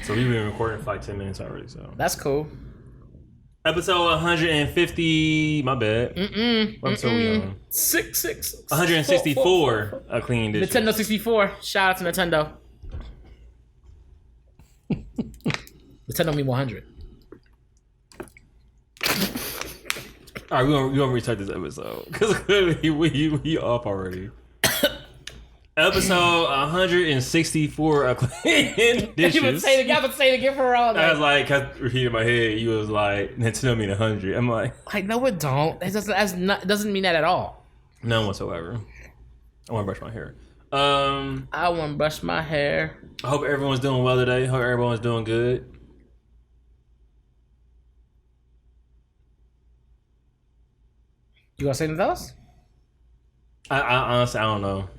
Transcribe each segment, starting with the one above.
So we've been recording for like 10 minutes already. So that's cool. Episode 150. My bad. What episode we on? 164. A clean edition. Nintendo 64. Shout out to Nintendo. Nintendo me 100. All right, we're gonna restart this episode because we off already. Episode 164 of Clean Dishes. You would say it again for all that. I was like, kept repeating in my head. You was like, Nintendo mean 100. I'm like no, it don't. It doesn't mean that at all. None whatsoever. I want to brush my hair. I want to brush my hair. I hope everyone's doing well today. Hope everyone's doing good. You gonna say anything else? I honestly, I don't know.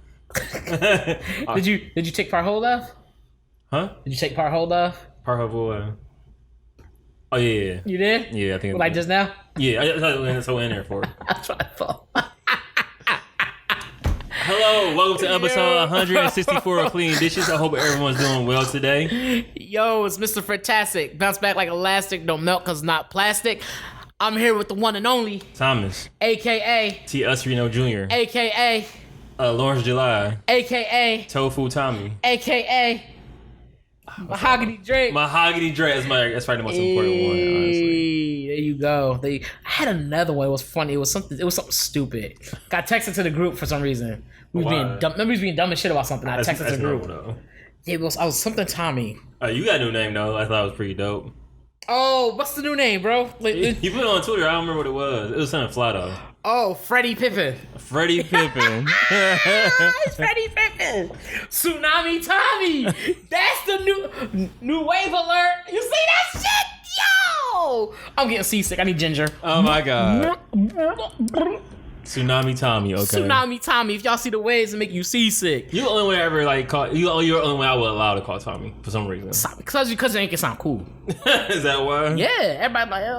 Did you take part hold of? Huh? Did you take part hold of? Part of what? Oh yeah. You did? Yeah, I think. Like just now? Yeah, I thought so in there for. That's what I thought. Hello, welcome to episode 164 of Clean Dishes. I hope everyone's doing well today. Yo, it's Mr. Fantastic. Bounce back like elastic, don't melt cause not plastic. I'm here with the one and only Thomas, aka T. Usrino Jr., aka Lawrence July, aka Tofu Tommy, aka Mahogany Drake. Mahogany Drake is probably the most important one, honestly. There you go. I had another one. It was funny. It was something stupid. Got texted to the group for some reason. We was being dumb. Remember, we was being dumb as shit about something. I texted to the group. Normal, I was something Tommy. You got a new name though. I thought it was pretty dope. Oh, what's the new name, bro? You put it on Twitter. I don't remember what it was. It was something fly though. Oh, Freddie Pippin. Freddie Pippin. It's Freddie Pippin. Tsunami Tommy. That's the new wave alert. You see that shit? Yo! I'm getting seasick. I need ginger. Oh my god. Tsunami Tommy, okay. Tsunami Tommy. If y'all see the waves that make you seasick. You the only one I ever call. You're the only one I would allow to call Tommy for some reason. Because it make it sound cool. Is that why? Yeah, everybody like, I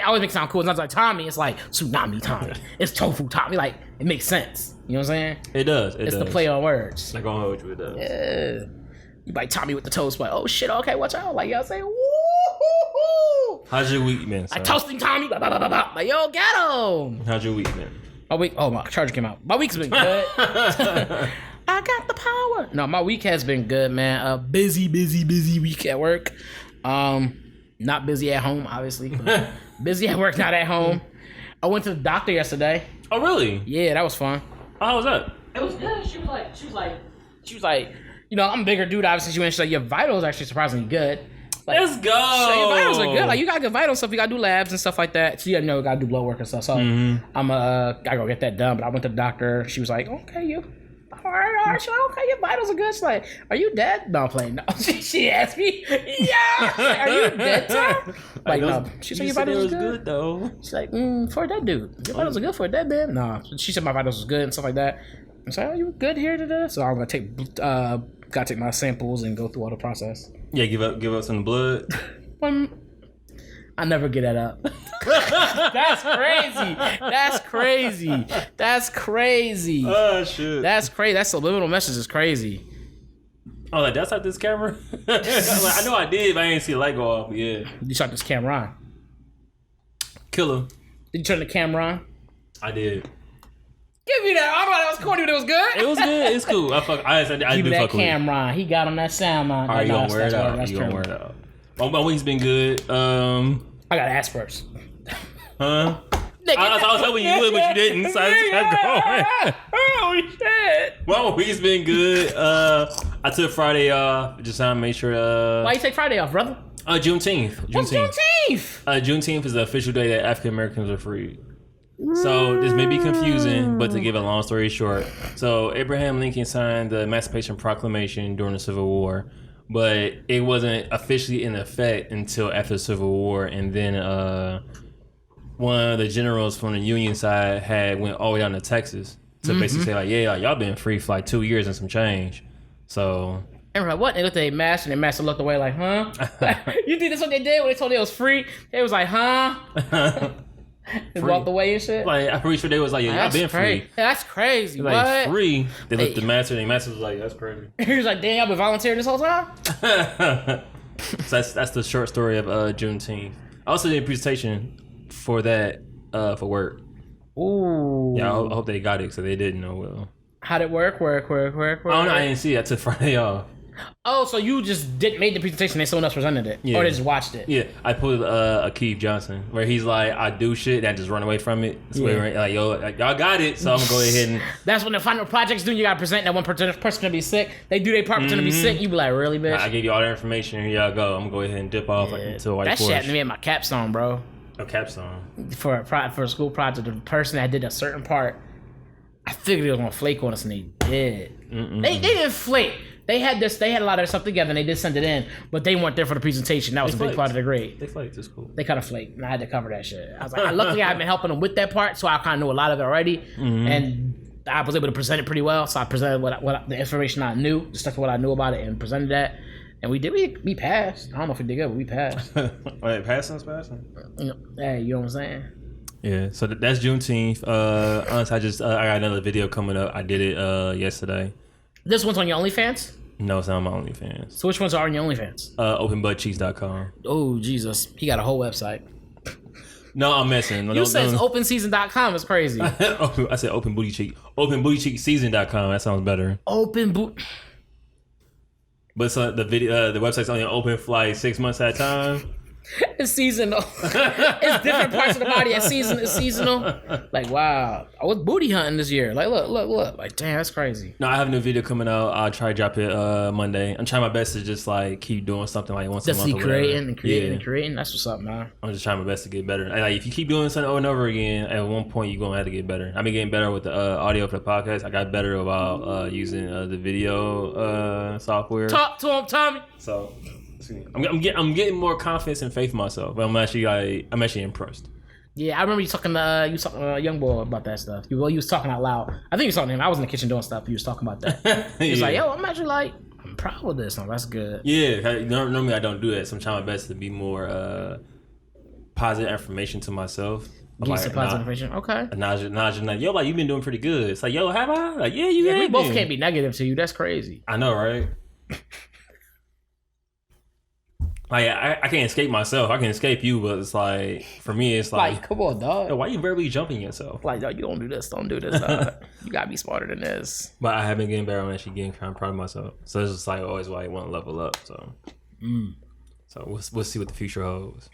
always make it sound cool. It's not like Tommy. It's like Tsunami Tommy. It's Tofu Tommy. Like it makes sense. You know what I'm saying? It does. It's the play on words. Like on with you, it does. Yeah. You like Tommy with the toast, like, oh shit, okay, watch out. Like y'all say, woo. How's your week been? Like toasting Tommy, blah, blah, blah, blah. Like yo, get him. How's your week been? My week. Oh, my charger came out. My week's been good. I got the power. No, my week has been good, man. Busy week at work. Not busy at home, obviously. Busy at work, not at home. I went to the doctor yesterday. Oh, really? Yeah, that was fun. Oh, how was that? It was good. She was like, you know, I'm a bigger dude, obviously. She's like, your vitals actually surprisingly good. Like, let's go. So your vitals are good. Like you got good vital stuff. You gotta do labs and stuff like that. So you gotta do blood work and stuff. So I'm gotta go get that done. But I went to the doctor. She was like, okay, you. All right. She's like, okay, your vitals are good. She's like, are you dead? No, I'm playing. No. She asked me, yeah. Like, are you dead, Tom? Like, no. She said your vitals was good though. She's like, for a dead dude. Your vitals are good for a dead man. No. She said my vitals was good and stuff like that. I said, oh, you good here today? So I'm gonna gotta take my samples and go through all the process. Yeah, give up some blood. I never get that up. That's crazy. Oh shit. That's crazy. That subliminal message is crazy. Oh, like that's like this camera? Like, I know I did, but I didn't see the light go off. Yeah. You shot this camera on. Killer. Did you turn the camera on? I did. Give me that. I thought that was corny, but it was good. It was good. It's cool. I Give me that camera on. He got on that sound on. Alright, you gonna wear it out. You gonna wear it out. My week's been good. I got ass first. Huh? I was hoping you would, but you didn't, so I just kept going. Holy shit. My week's been good. I took Friday off. Just trying to make sure. Why you take Friday off, brother? Juneteenth. What's Juneteenth? Juneteenth is the official day that African Americans are free. So this may be confusing, but to give a long story short, so Abraham Lincoln signed the Emancipation Proclamation during the Civil War, but it wasn't officially in effect until after the Civil War, and then one of the generals from the Union side went all the way down to Texas to basically say like, yeah, y'all been free for like 2 years and some change. So everybody, what? They looked at their master, and their master looked away like, huh? You think that's what they did when they told they was free? They was like, huh? And walked away and shit. Like, I'm pretty sure they was like, yeah, I've been free. That's crazy. Like, what? Free. They looked at the master, and the master was like, that's crazy. He was like, damn, y'all been volunteering this whole time? So that's the short story of Juneteenth. I also did a presentation for that for work. Ooh. Yeah, I hope they got it, so they didn't know well. How'd it work? I don't know, I didn't see it. I took Friday off. Oh, so you just made the presentation and someone else presented it? Yeah. Or they just watched it? Yeah, I pulled Keith Johnson, where he's like, I do shit and I just run away from it. Like, yo, y'all got it, so I'm gonna go ahead and... That's when the final project's due, you gotta present that one person gonna be sick. They do their part, pretend to be sick, you be like, really, bitch? I gave you all the information, here y'all go. I'm gonna go ahead and dip off until white That Porsche. shit happened to me at my capstone, bro. A capstone? For a school project, the person that did a certain part, I figured they was gonna flake on us, and they did. They didn't flake. They had a lot of stuff together, and they did send it in, but they weren't there for the presentation. That was a big part of the grade. They flaked. It's cool. They kind of flaked, and I had to cover that shit. I was like, luckily I've been helping them with that part, so I kind of knew a lot of it already, and I was able to present it pretty well. So I presented what the information I knew, the stuff what I knew about it, and presented that. And we passed. I don't know if we did good, but we passed. Wait, passing's passing? Hey, you know what I'm saying? Yeah, so that's Juneteenth. Honestly, I got another video coming up. I did it yesterday. This one's on your OnlyFans? No, it's not on my OnlyFans. So which ones are on your OnlyFans? Openbuttcheeks.com. Oh, Jesus. He got a whole website. No, I'm messing. You said openseason.com. It's crazy. I said open booty cheek. Openbootycheekseason.com. That sounds better. But so the website's only open for like 6 months at a time. It's seasonal. It's different parts of the body. It's seasonal. Like, wow. I was booty hunting this year. Like, look. Like, damn, that's crazy. No, I have a new video coming out. I'll try to drop it Monday. I'm trying my best to just like keep doing something like once a month. Just creating. That's what's up, man. I'm just trying my best to get better. Like, if you keep doing something over and over again, at one point you're gonna have to get better. I've been getting better with the audio for the podcast. I got better about using the video software. Talk to him, Tommy. So I'm getting more confidence and faith in myself. I'm actually impressed. Yeah, I remember you talking to young boy about that stuff. You was talking out loud. I think you was talking to him. I was in the kitchen doing stuff. You was talking about that. He was like, "Yo, I'm actually like, I'm proud of this. That's good." Yeah, normally I don't do that. So I'm trying my best to be more positive information to myself. Give some positive information. Okay. Najee, like, yo, like you've been doing pretty good. It's like, yo, have I? Like, yeah, you have. We both can't be negative to you. That's crazy. I know, right? Like, I can't escape myself. I can escape you, but it's like, for me, it's like come on, dog. Yo, why you barely jumping yourself? Like, dog, you don't do this. Don't do this. You gotta be smarter than this. But I have been getting better. I'm actually getting kind of proud of myself. So it's just like always why I want to level up. So, so we'll see what the future holds.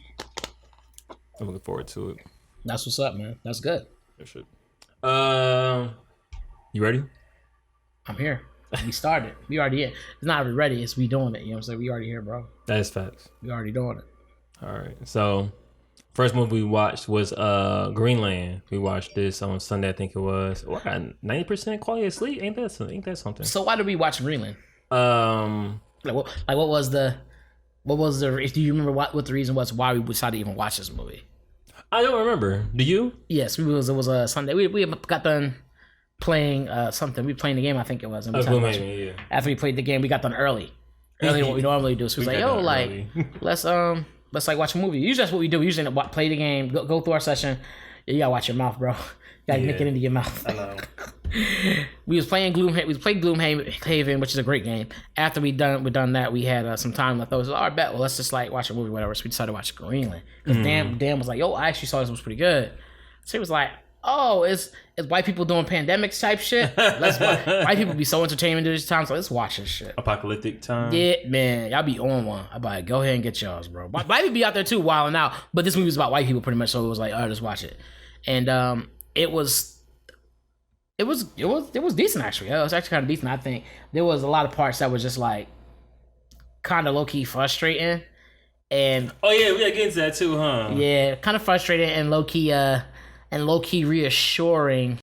I'm looking forward to it. That's what's up, man. That's good. That shit. You ready? I'm here. We started. We already here. It's not really ready. It's we doing it. You know what I'm saying? We already here, bro. That is facts. We already doing it. All right. So, first movie we watched was Greenland. We watched this on Sunday, I think it was. What, 90% quality of sleep? Ain't that something? So why did we watch Greenland? What was the? Do you remember what the reason was why we decided to even watch this movie? I don't remember. Do you? Yes, it was a Sunday. We got done playing something. We were playing the game, I think it was. And after we played the game, we got done early than what we normally do. So we was like, yo, like let's like watch a movie. Usually that's what we do. We usually play the game, go through our session. You gotta watch your mouth, bro. You gotta nick it into your mouth. I know. We played Gloomhaven, which is a great game. After we done that, we had some time left over. So, all right, bet. Well, let's just like watch a movie, whatever. So we decided to watch Greenland. Because Dan was like, yo, I actually saw this was pretty good. So he was like, oh, it's white people doing pandemics type shit. Let's watch. White people be so entertaining during this time, so let's watch this shit. Apocalyptic time. Yeah, man, y'all be on one. I'm like, go ahead and get yours, bro. White people be out there too, wilding out. But this movie was about white people pretty much, so it was like, all right, let's watch it. And it was decent actually. It was actually kind of decent. I think there was a lot of parts that was just like kind of low key frustrating. And oh yeah, we gotta get into that too, huh? Yeah, kind of frustrating and low key reassuring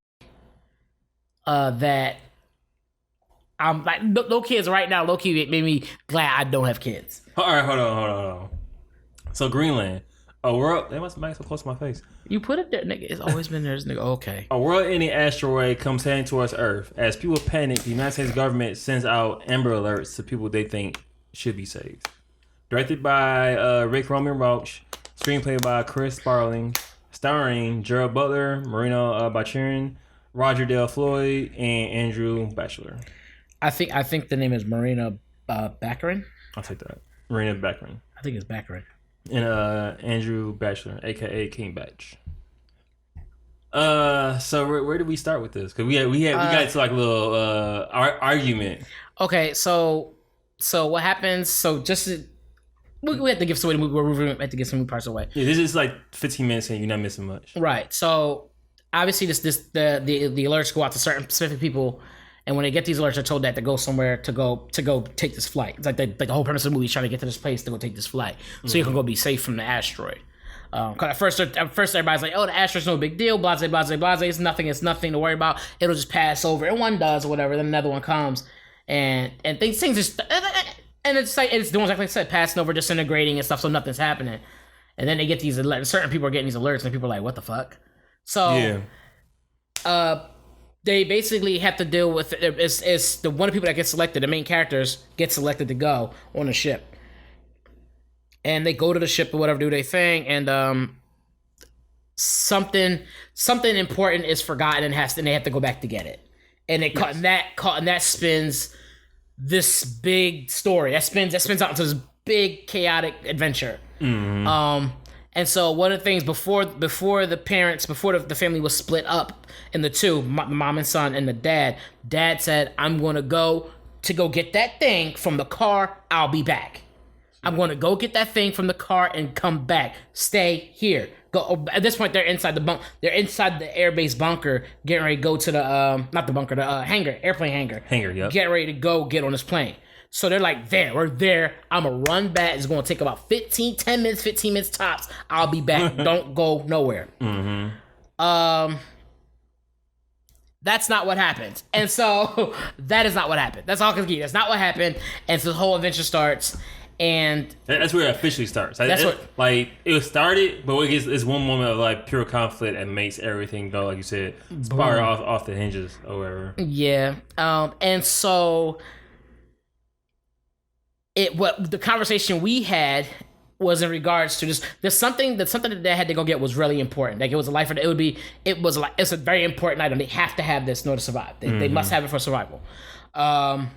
that I'm like no kids right now. Low key made me glad I don't have kids. All right, hold on. So Greenland, a world. They must make so close to my face. You put it there, nigga. It's always been there, nigga. Okay. A world-ending asteroid comes heading towards Earth. As people panic, the United States government sends out Amber Alerts to people they think should be saved. Directed by Rick Roman Roach, screenplay by Chris Sparling, starring Gerald Butler, Marina Baccarin, Roger Dale Floyd, and Andrew Bachelor. I think the name is Marina Baccarin. I'll take that. Marina Baccarin. I think it's Baccarin. And Andrew Bachelor, aka King Batch. So where did we start with this? Because we got to like a little argument. Okay, so what happens? So just we have to give some we have to give some parts away. Yeah, this is like 15 minutes and you're not missing much. Right. So obviously the alerts go out to certain specific people. And when they get these alerts, they're told that to go somewhere to go take this flight. It's like the whole premise of the movie is trying to get to this place to go take this flight, so you can go be safe from the asteroid. Because at first everybody's like, "Oh, the asteroid's no big deal, blase, blase, blase. It's nothing to worry about. It'll just pass over." And one does or whatever. Then another one comes, and things just and it's like it's doing exactly like I said, passing over, disintegrating and stuff, so nothing's happening. And then they get these alerts. Certain people are getting these alerts, and people are like, "What the fuck?" So they basically have to deal with it's the one of the people that gets selected, the main characters get selected to go on the ship. And they go to the ship or whatever, do their thing, and something important is forgotten and they have to go back to get it. And that spins this big story. That spins out into this big chaotic adventure. Mm-hmm. And so one of the things before the family was split up in the two, mom and son and the dad said, "I'm going to go get that thing from the car. I'll be back. I'm going to go get that thing from the car and come back. Stay here." Go. At this point, they're inside the They're inside the airbase bunker, getting ready to go to the not the bunker, the hangar, airplane hangar. Hangar, yep. Get ready to go get on this plane. So they're like, we're there. I'm going to run back. It's going to take about 15 minutes tops. I'll be back. Don't go nowhere. Mm-hmm. That's not what happened. And so that is not what happened. That's all I can give you. That's not what happened. And so the whole adventure starts. And that's where it officially starts. It started, but it's one moment of like pure conflict and makes everything go, like you said, spiral off the hinges or whatever. Yeah. And so... what the conversation we had was in regards to just there's something that they had to go get was really important. Like it was a life or it's a very important item. They have to have this in order to survive. They must have it for survival. And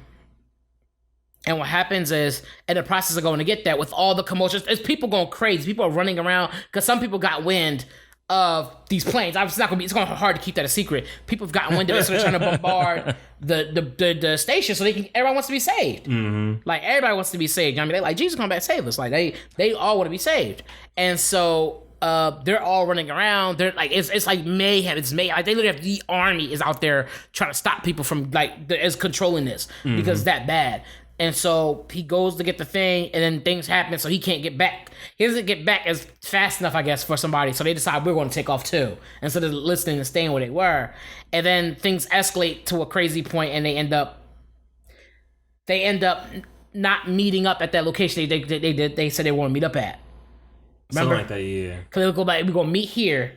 what happens is, in the process of going to get that, with all the commotion, there's people going crazy. People are running around because some people got wind of these planes. It's going to be hard to keep that a secret. People have gotten wind of it, so they're trying to bombard the station so everyone wants to be saved. Mm-hmm. Like everybody wants to be saved. I mean, they're like, Jesus, come back, save us. Like they all want to be saved, and so they're all running around. They're like it's like mayhem. It's mayhem. Like they literally have the army is out there trying to stop people from is controlling this because it's that bad. And so he goes to get the thing, and then things happen, so he can't get back. He doesn't get back as fast enough, I guess, for somebody. So they decide we're going to take off too, instead of listening and staying where they were. And then things escalate to a crazy point, and they end up not meeting up at that location they said they want to meet up at. Remember? Something like that, yeah. Because they'll go back, we're going to meet here,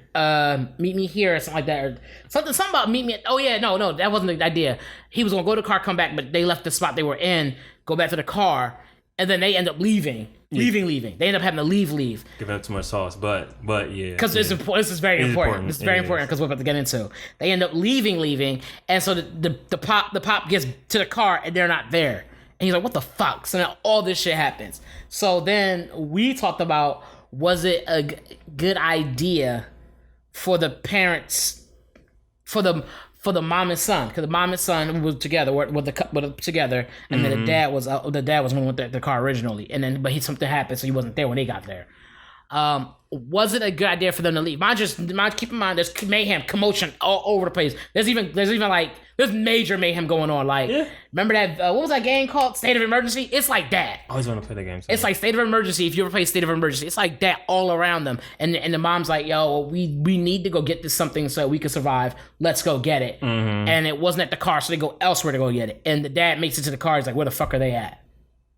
meet me here, or something like that. Or something about meet me at, oh yeah, no, that wasn't the idea. He was going to go to the car, come back, but they left the spot they were in, go back to the car, and then they end up leaving. They end up having to leave. Giving up too much sauce, but yeah. Because this is very important. This is very important because we're about to get into. They end up leaving, and so the pop gets to the car, and they're not there. And he's like, what the fuck? So now all this shit happens. So then we talked about, was it a good idea for the parents, for the mom and son, because the mom and son were together, together, and then the dad was one with the car originally, and then something happened, so he wasn't there when they got there. Was it a good idea for them to leave? Keep in mind, there's mayhem, commotion all over the place. There's major mayhem going on. Like, remember that? What was that game called? State of Emergency. It's like that. I always want to play that game. It's like State of Emergency. If you ever play State of Emergency, it's like that all around them. And the mom's like, "Yo, we need to go get this something so we can survive. Let's go get it." Mm-hmm. And it wasn't at the car, so they go elsewhere to go get it. And the dad makes it to the car. He's like, "Where the fuck are they at?"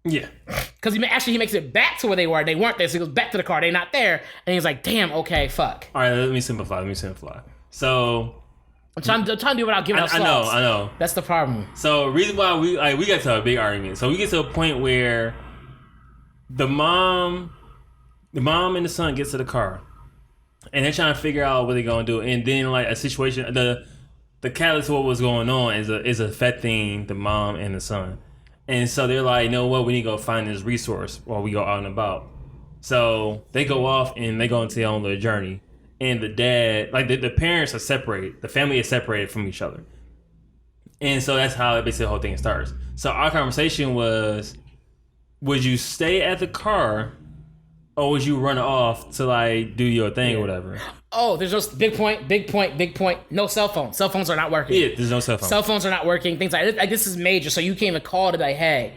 Yeah, because he makes it back to where they were. They weren't there, so he goes back to the car. They're not there, and he's like, "Damn, okay, fuck." All right, let me simplify. So I'm trying to do it without giving out slots. I know. That's the problem. So reason why we got to a big argument. So we get to a point where the mom and the son gets to the car, and they're trying to figure out what they're gonna do. And then like a situation, the catalyst of what was going on is affecting the mom and the son. And so they're like, you know what, we need to go find this resource while we go out and about. So they go off and they go into their own little journey. And the dad, like the parents are separated. The family is separated from each other. And so that's how basically the whole thing starts. So our conversation was, would you stay at the car or would you run off to like do your thing or whatever? Oh, there's just big point. No cell phones. Cell phones are not working. Yeah, there's no cell phone. Cell phones are not working. Things like this is major. So you can't even call to be like, hey.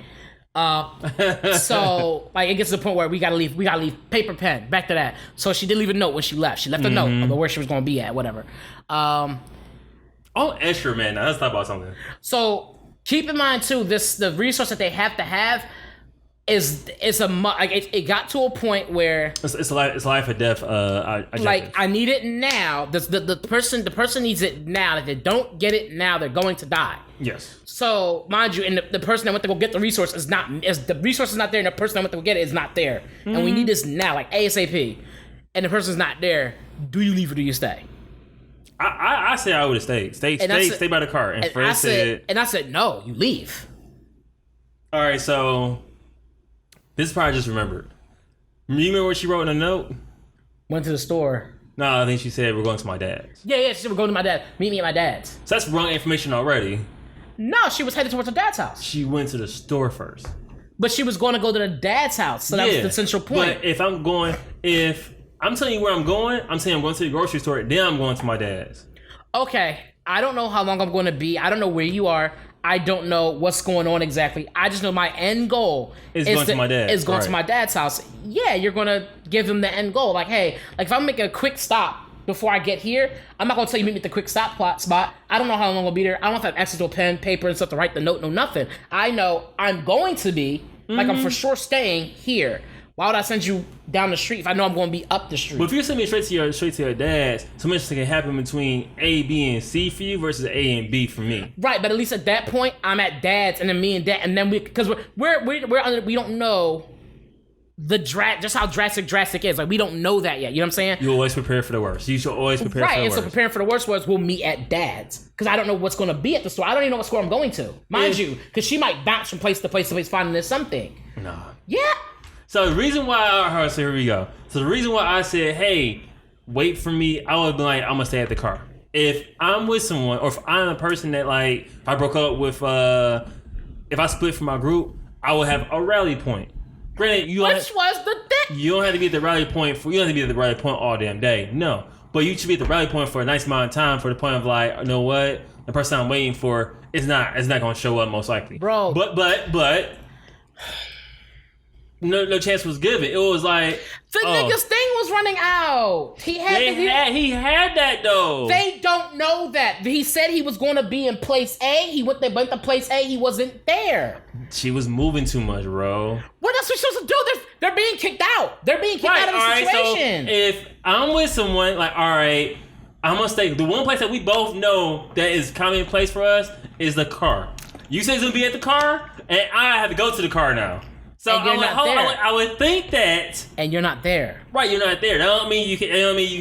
So like it gets to the point where we gotta leave paper pen. Back to that. So she did leave a note when she left. She left a note about where she was gonna be at, whatever. Oh, extra man. Now let's talk about something. So keep in mind too, the resource that they have to have is it got to a point where it's life or death. Like I need it now. The person needs it now. If they don't get it now, they're going to die. Yes. So mind you, and the person that went to go get the resource the resource is not there, and the person that went to go get it is not there, and we need this now, like ASAP. And the person's not there. Do you leave or do you stay? I say I would have stayed. Stay by the car. And Fred I said no, you leave. All right, so. This is probably just remembered. You remember what she wrote in a note? Went to the store. No, I think she said we're going to my dad's. Yeah, she said we're going to my dad. Meet me at my dad's. So that's wrong information already. No, she was headed towards her dad's house. She went to the store first. But she was going to go to the dad's house, so that was the central point. But if I'm telling you where I'm going, I'm saying I'm going to the grocery store, then I'm going to my dad's. Okay, I don't know how long I'm going to be. I don't know where you are. I don't know what's going on exactly. I just know my end goal is going to my dad. Is going to my dad's house. Yeah, you're going to give him the end goal. Like, hey, like if I'm making a quick stop before I get here, I'm not going to tell you meet me at the quick stop spot. I don't know how long I'll be there. I don't have access to a pen, paper, and stuff to write the note, no nothing. I know I'm going to be, like I'm for sure staying here. Why would I send you down the street if I know I'm going to be up the street? But if you send me straight to your dad's, so much can happen between A, B, and C for you versus A and B for me. Right, but at least at that point, I'm at dad's, and then me and dad, and then because we don't know just how drastic is. Like we don't know that yet. You know what I'm saying? You always prepare for the worst. You should always prepare for the worst. Right, and so preparing for the worst was we'll meet at dad's because I don't know what's going to be at the store. I don't even know what store I'm going to, mind you, because she might bounce from place to place finding this something. No. Yeah. So the reason why here we go. So the reason why I said, hey, wait for me, I would be like, I'm gonna stay at the car. If I'm with someone, or if I'm a person that like, if I broke up with, if I split from my group, I would have a rally point. Granted, you don't have to be at the rally point all damn day. No, but you should be at the rally point for a nice amount of time, for the point of like, you know what, the person I'm waiting for is not gonna show up most likely, bro. But. No chance was given. It was like the nigga's thing was running out. He had that though. They don't know that. He said he was going to be in place A. He went to place A. He wasn't there. She was moving too much, bro. What else are we supposed to do? They're being kicked out. They're being kicked out of the situation. So if I'm with someone, like, all right, I'm gonna stay. The one place that we both know that is commonplace for us is the car. You say it's gonna be at the car, and I have to go to the car now. So I would think that, and you're not there. Right, you're not there. That don't mean you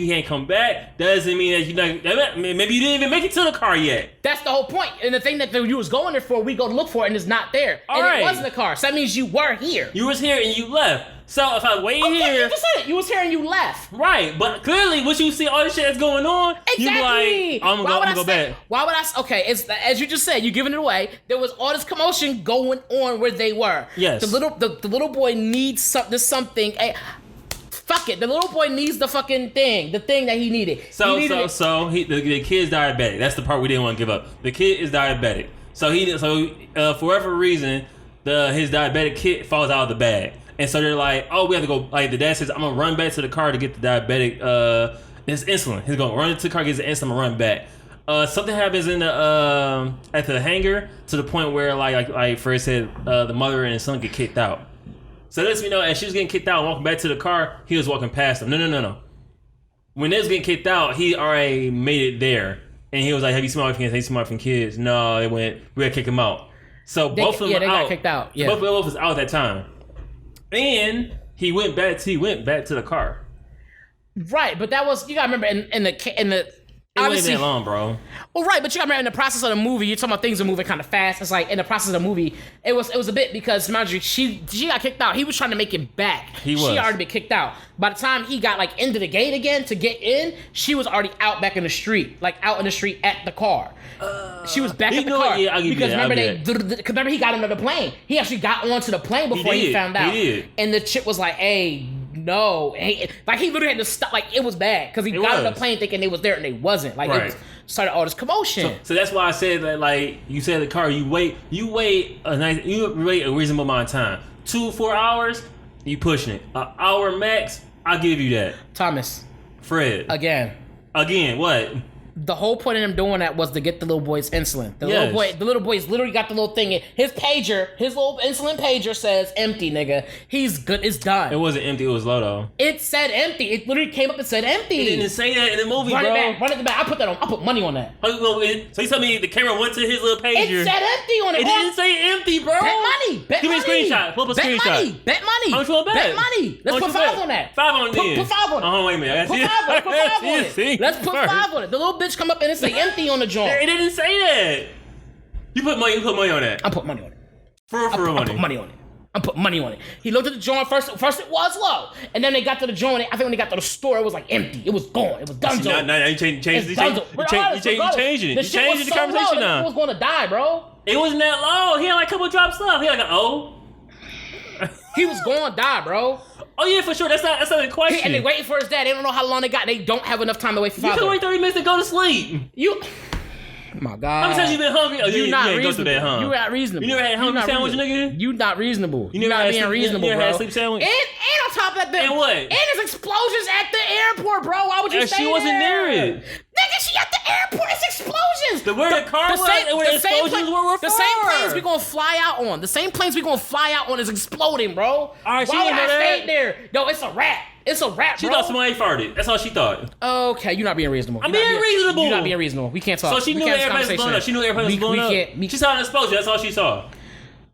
can't come back. Doesn't mean that you're not. Maybe you didn't even make it to the car yet. That's the whole point. And the thing that you was going there for, we go to look for it, and it's not there. It wasn't the car. So that means you were here. You was here and you left. So if I wait here, you just said it. You was here and you left. Right, but clearly, once you see all this shit that's going on, exactly. You be like, I'm gonna go back. Why would I? Okay, it's as you just said. You're giving it away. There was all this commotion going on where they were. Yes. The little boy needs something. Fuck it. The little boy needs the fucking thing. The thing that he needed. The kid's diabetic. That's the part we didn't want to give up. The kid is diabetic. So for whatever reason, his diabetic kid falls out of the bag. And so they're like, oh, we have to go. Like the dad says, I'm gonna run back to the car to get the diabetic. His insulin. He's gonna run to the car, get his insulin, and run back. Something happens in the at the hangar to the point where like Fred said, the mother and his son get kicked out. So this, as she was getting kicked out and walking back to the car, he was walking past them. No. When they was getting kicked out, he already made it there, and he was like, "Have you seen my wife and kids? Have you seen my wife and kids?" No, they went. We gotta kick him out. So both of them got kicked out. Yeah, both of them was out at that time. And he went back to the car. Right, but that was, you gotta remember in the It wasn't that long, bro. Well, right, but you gotta remember in the process of the movie, you're talking about things are moving kind of fast. It's like in the process of the movie, it was a bit because mind you, she got kicked out. He was trying to make it back. She already been kicked out. By the time he got like into the gate again to get in, she was already out back in the street, like out in the street at the car. She was back at the car because remember he got into the plane. He actually got onto the plane before he found out. And the chick was like, "Hey, no," like he literally had to stop. Like it was bad because he got on the plane thinking they was there and they wasn't. Like it started all this commotion. So that's why I said that. Like you said, the car you wait a reasonable amount of time. 2-4 hours, you pushing it. An hour max, I'll give you that. Thomas, Fred, again, what? The whole point of him doing that was to get the little boy's insulin. The little boy's literally got the little thing in his pager. His little insulin pager says empty, nigga. He's good. It's done. It wasn't empty. It was low though. It said empty. It literally came up and said empty. It didn't say that in the movie, Run bro. it back. I put money on that. So you tell me the camera went to his little pager. It said empty on it. It didn't say empty, bro. Bet money. Give me a screenshot. Pull up a screenshot. Bet money. How much you want to bet? Bet money. Let's put 5 on that. 5 on it. Put 5 on it. Oh, wait a minute. Put 5 on it. Let's put 5 on it. The little bitch come up and it say empty on the joint. It didn't say that. You put money on that. I put money on it. For real money. I put money on it. I put money on it. He looked at the joint first. First it was low, and then they got to the joint. I think when they got to the store, it was like empty. It was gone. It was done. Now you changing it. You changing the conversation now. He was going to die, bro. It wasn't that low. He had like a couple drops left. He had like an O. He was going to die, bro. Oh yeah, for sure. That's not the question. And they waiting for his dad. They don't know how long they got. They don't have enough time to wait for 5 You can wait 30 minutes to go to sleep. Oh my God. How many times you been hungry? Oh, you not ain't go through that, huh? You not reasonable. You never had hungry sandwich, nigga? You not reasonable. You never not had being reasonable, you never bro. had sleep sandwich? And on top of that, and what? And there's explosions at the airport, bro. Why would you stay She wasn't there? near it. Nigga, she at the airport. It's explosions. Where the car was and where the explosions were the same planes we gonna fly out on. The same planes we gonna fly out on is exploding, bro. All right, why would I stay there? No, it's a wrap. It's a wrap, She bro. thought somebody farted. That's all she thought. Okay, you're not being reasonable. I'm being reasonable. You're not being reasonable. We can't talk. So she knew the airplane was blowing up. She knew the airplane was blowing up. She saw an explosion. That's all she saw.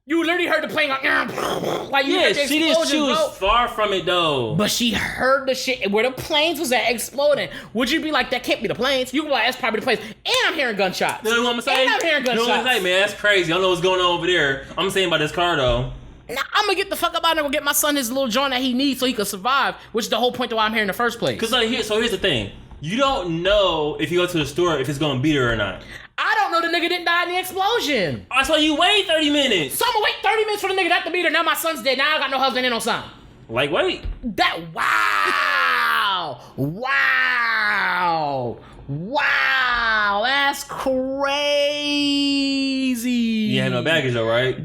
You literally heard the plane like you heard the explosion, she was far from it though. But she heard the shit where the planes was at exploding. Would you be like, that can't be the planes? You can be like, that's probably the planes. And I'm hearing gunshots. You know what I'm saying? And I'm hearing gunshots. You know what I'm saying, man? That's crazy. I don't know what's going on over there. I'm saying about this car though. Now, I'm gonna get the fuck up out and go get my son his little joint that he needs so he can survive, which is the whole point of why I'm here in the first place. Because here's the thing. You don't know if you go to the store if it's gonna beat her or not. I don't know the nigga didn't die in the explosion. That's why you wait 30 minutes. So I'm gonna wait 30 minutes for the nigga not to beat her. Now my son's dead. Now I got no husband and no son. Like, wait. Wow, that's crazy. You had no baggage though, right?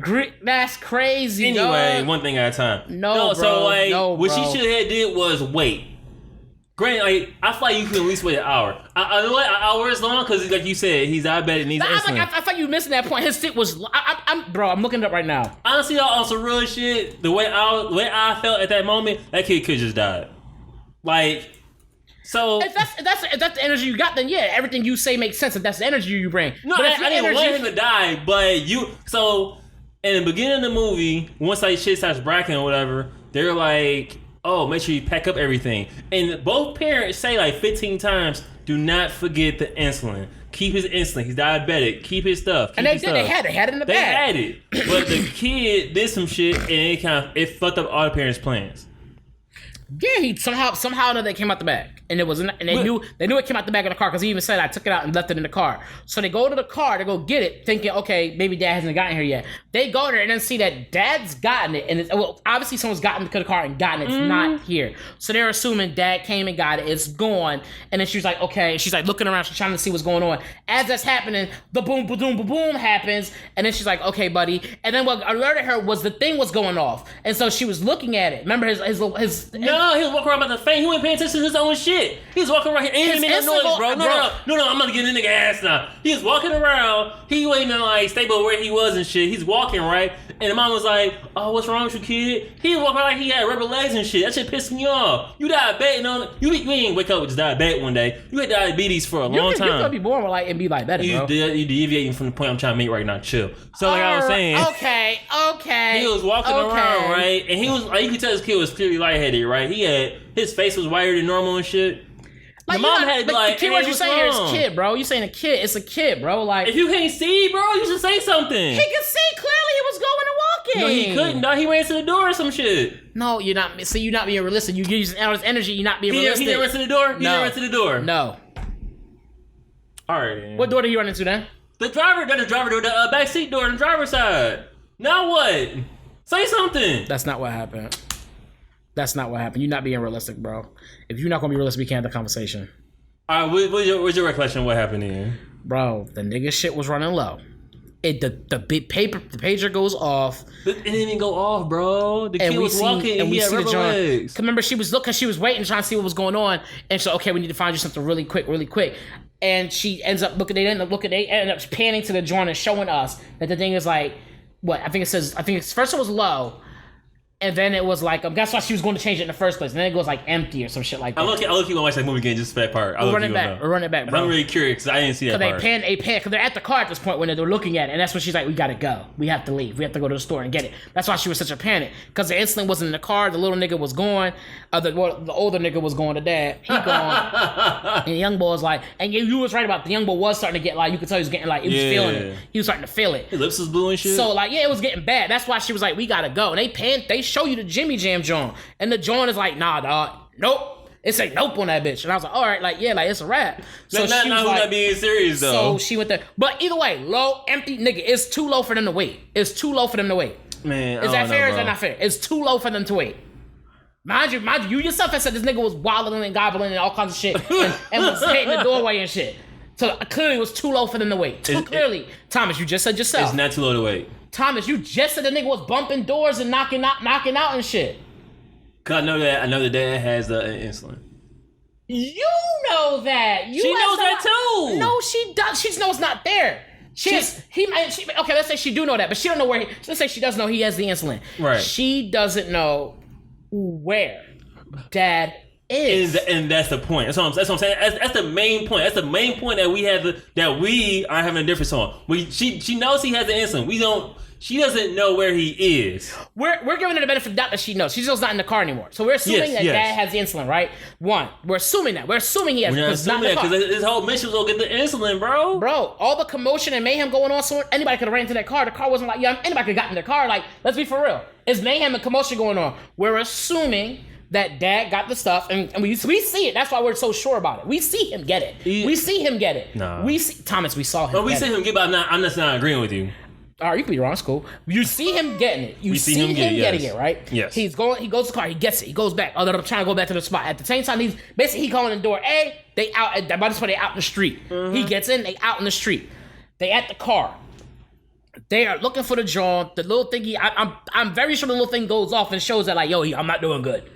That's crazy. Anyway, dog. one thing at a time. No, bro. So like, what bro. she should have did was wait. Granted, like, I feel like you can at least wait an hour. I know what, an hour is long because, like you said, he's diabetic and needs insulin. I thought you missing that point. His stick was. I'm looking it up right now. Honestly, on some real shit, the way I felt at that moment, that kid could just died. Like, so if that's the energy you got, then yeah, everything you say makes sense. If that's the energy you bring. No, but I didn't want him to die, but so in the beginning of the movie, once like shit starts bracking or whatever, they're like, oh, make sure you pack up everything. And both parents say like 15 times, do not forget the insulin. Keep his insulin. He's diabetic. Keep his stuff. And they did. They had it in the bag. They had it. But the kid did some shit and it fucked up all the parents' plans. Yeah, he somehow or another it came out the bag. And it was and they knew it came out the back of the car because he even said I took it out and left it in the car. So they go to the car to go get it, thinking, okay, maybe dad hasn't gotten here yet. They go there and then see that dad's gotten it, and obviously someone's gotten to the car and gotten it. It's not here. So they're assuming dad came and got it. It's gone. And then she's like, okay. She's like looking around. She's trying to see what's going on. As that's happening, the boom, boom, boom, boom happens. And then she's like, okay, buddy. And then what alerted her was the thing was going off. And so she was looking at it. Remember his no, he was walking around about the faint. He wasn't paying attention to his own shit. He was walking around here. He made no noise, bro. No, I'm not getting in the ass now. He was walking around. He wasn't even like stable where he was and shit. He's walking, right? And the mom was like, oh, what's wrong with you, kid? He was walking like he had rubber legs and shit. That shit pissed me off. You diabetic, you ain't wake up with diabetic one day. You had diabetes for a long time. You could be born with like and be like that, bro. You deviating from the point I'm trying to make right now. Chill. So like I was saying. Okay. He was walking around, right? And he was like, you could tell this kid was clearly lightheaded, right? His face was wider than normal and shit. Like, the mom had like, the kid, what you saying here is kid, bro. You saying a kid? It's a kid, bro. Like, if you can't see, bro, you should say something. He could see clearly. He was going and walking. No, he couldn't. No, he ran to the door or some shit. No, you're not. See, you're not being realistic. You're using all this energy. You're not being realistic. He didn't run to the door. No. All right. Man. What door did he run into then? The driver door, the back seat door on the driver's side. Now what? Say something. That's not what happened. You're not being realistic, bro. If you're not gonna be realistic, we can't have the conversation. All right, what's your recollection of what happened here? Bro, the nigga shit was running low. The pager goes off. It didn't even go off, bro. The kid was walking and he had rubber legs. Remember, she was waiting, trying to see what was going on. And so, okay, we need to find you something really quick. And they end up panning to the joint and showing us that the thing is like, what? I think it's first it was low. And then it was like, that's why she was going to change it in the first place. And then it goes like empty or some shit like that. I'll look you watch that movie again, just for that part. We're running it back, bro. I'm really curious because I didn't see that part. Because they're at the car at this point when they're looking at it. And that's when she's like, we got to go. We have to leave. We have to go to the store and get it. That's why she was such a panic. Because the insulin wasn't in the car. The little nigga was gone. The older nigga was going to dad. He gone. And the young boy was like, and you was right about the young boy was starting to get like, you could tell he was getting like, he was feeling it. He was starting to feel it. His lips was blue and shit. So like, it was getting bad. That's why she was like, we got to go. And they show you the Jimmy Jam joint, and the joint is like, nah, dog, nope. It say nope on that bitch, and I was like, all right, like yeah, like it's a wrap. So she was like, not being serious though. So she went there, but either way, low, empty, nigga, it's too low for them to wait. Man, is that fair? Or is that not fair? It's too low for them to wait. Mind you yourself had said this nigga was wilding and gobbling and all kinds of shit, and was hitting the doorway and shit. So clearly, it was too low for them to wait. Clearly, Thomas, you just said yourself. It's not too low to wait. Thomas, you just said the nigga was bumping doors and knocking out and shit. Cause I know the dad has the insulin. You know that. She knows that too. No, she does. She knows it's not there. Okay, let's say she do know that, but she don't know where. Let's say she does know he has the insulin. Right. She doesn't know where dad is. And that's the point. That's what I'm saying. That's the main point. That's the main point that we are having a difference on. She knows he has the insulin. We don't. She doesn't know where he is. We're giving her the benefit of the doubt that she knows. She's just not in the car anymore. So we're assuming that dad has the insulin, right? One, we're assuming that. We're assuming he has. We're not assuming that because his whole mission was to get the insulin, bro. Bro, all the commotion and mayhem going on. So anybody could have ran into that car. The car wasn't like anybody could have gotten in the car. Like, let's be for real. It's mayhem and commotion going on. We're assuming that dad got the stuff, and we see it. That's why we're so sure about it. We see him get it. We see him get it. No. We see Thomas. We saw him. We see him get it, but I'm just not agreeing with you. All right, you can be wrong. It's cool. You see him getting it. You see him getting it, right? Yes. He goes to the car. He gets it. He goes back. I'm trying to go back to the spot. At the same time, he calling the door. Hey, they out. By this point, they out in the street. Mm-hmm. He gets in. They out in the street. They at the car. They are looking for the John. The little thingy. I'm very sure the little thing goes off and shows that like, yo, I'm not doing good.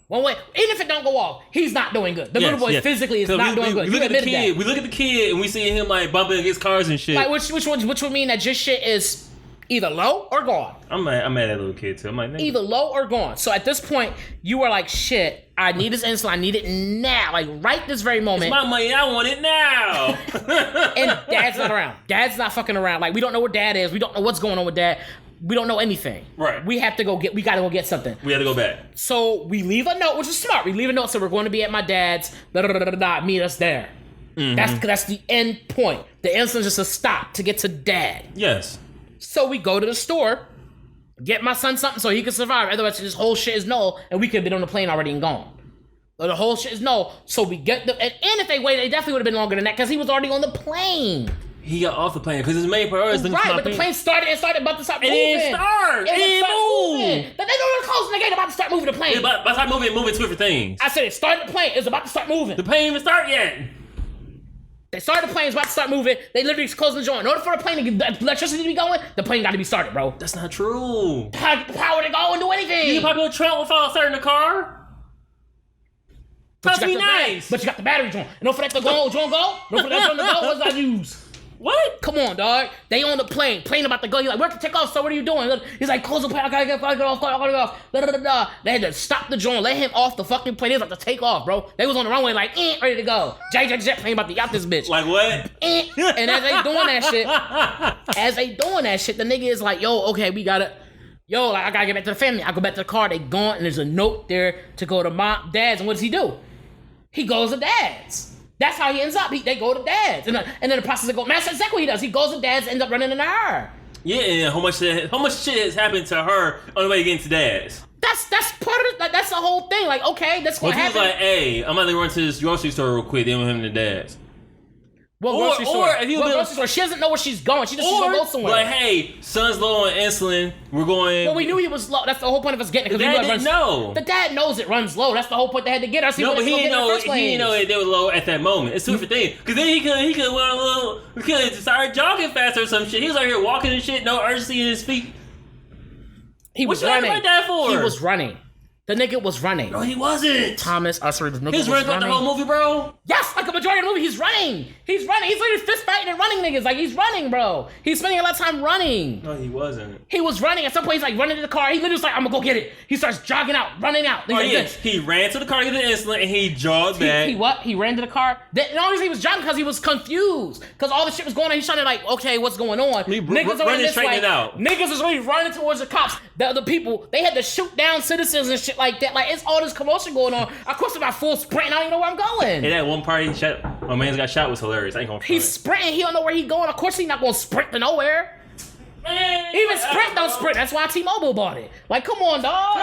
One way, even if it don't go off, he's not doing good. The little boy physically is not doing good. We look at the kid. We look at the kid and we see him like bumping against cars and shit. Like which would mean that your shit is either low or gone. I'm mad at that little kid too. I'm like, either low or gone. So at this point, you were like, shit, I need this insulin. I need it now. Like right this very moment. It's my money. I want it now. And dad's not around. Dad's not fucking around. Like we don't know where dad is. We don't know what's going on with dad. We don't know anything. Right. We gotta go get something. We have to go back. So we leave a note, which is smart. We leave a note, so we're going to be at my dad's, meet us there. Mm-hmm. That's the end point. The insulin's just a stop to get to dad. Yes. So we go to the store, get my son something so he can survive. Otherwise, this whole shit is null, and we could have been on the plane already and gone. The whole shit is null. So we get and if they waited, they definitely would have been longer than that because he was already on the plane. He got off the plane because his main priority is right, but the plane started about to start moving. It didn't start. It didn't move. But they don't close the gate about to start moving the plane. It's about to start moving two different things. I said it started the plane. It's about to start moving. The plane even start yet. They started the plane. It's about to start moving. They literally closing the joint. In order for the plane to get the electricity to be going, the plane got to be started, bro. That's not true. How the power to go and do anything? You can probably go Trump without starting the car. Must be nice. But you got the battery joint. And don't for that to go, joint go. Don't for that joint to go. What's I use? What? Come on, dog. They on the plane. Plane about to go. He's like, we have to take off. So what are you doing? He's like, close the plane. I gotta get off. They had to stop the joint. Let him off the fucking plane. He was about to take off, bro. They was on the runway like, ready to go. Jet plane about to yacht this bitch. Like what? And as they doing that shit, the nigga is like, yo, okay, we gotta. Yo, like, I gotta get back to the family. I go back to the car. They gone, and there's a note there to go to mom, dad's. And what does he do? He goes to Dad's. That's how he ends up. They go to Dad's. And then the process of going, man, that's exactly what he does. He goes to Dad's, ends up running into her. Yeah, and how much shit has happened to her on the way getting to Dad's? That's part of it. That's the whole thing. Like, okay, that's what happened. He's like, hey, I'm about to run to this grocery store real quick. Then with him to Dad's. Grocery store? She doesn't know where she's going. She just she's gonna go somewhere. Like, hey, son's low on insulin. We're going. Well, we knew he was low. That's the whole point of us getting it. The dad didn't know. The dad knows it runs low. That's the whole point. They had to get her. No, but he didn't know. He didn't know that they were low at that moment. It's two different things. Because then he could went a little. He could start jogging faster or some shit. He was out here walking and shit. No urgency in his feet. He was running. What you like that for? He was running. The nigga was running. No, he wasn't. Thomas, the nigga was running throughout the whole movie, bro. Yes, like a majority of the movie, he's running. He's literally fist fighting and running niggas. Like, he's running, bro. He's spending a lot of time running. No, he wasn't. He was running. At some point, he's like running to the car. He literally was like, I'm gonna go get it. He starts jogging out, running out. He ran to the car to get the insulin, and he jogged back. He what? He ran to the car? The only reason he was jogging because he was confused. Because all the shit was going on. He's trying to like, okay, what's going on? Niggas are running this way. Niggas is really running towards the cops. The other people, they had to shoot down citizens and shit like that. Like, it's all this commotion going on. Of course, I'm about full sprint and I don't even know where I'm going. And that one part my man's got shot was hilarious. I ain't gonna front. He's sprinting. He don't know where he's going. Of course, he's not gonna sprint to nowhere. Even Sprint don't sprint. That's why T-Mobile bought it. Like, come on, dog.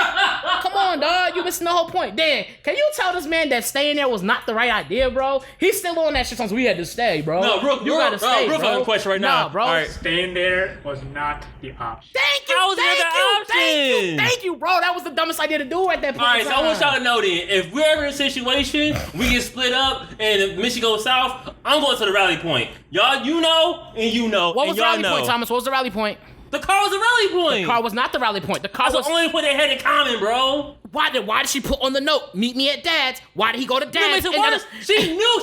Come on, dog. You missing the whole point. Dan, can you tell this man that staying there was not the right idea, bro? He's still on that shit since we had to stay, bro. No, you gotta stay, bro. Real question right now. Nah, bro. All right. Staying there was not the option. Thank you, thank you, bro. That was the dumbest idea to do at that point. All right, so I want y'all to know then, if we're ever in a situation, we get split up, and if Michigan goes south, I'm going to the rally point. Y'all, you know, and you know, what was the rally point, Thomas? What was the rally point? The car was the rally point. The car was not the rally point. The car was the only point they had in common, bro. Why did she put on the note, meet me at Dad's? Why did he go to Dad's? She knew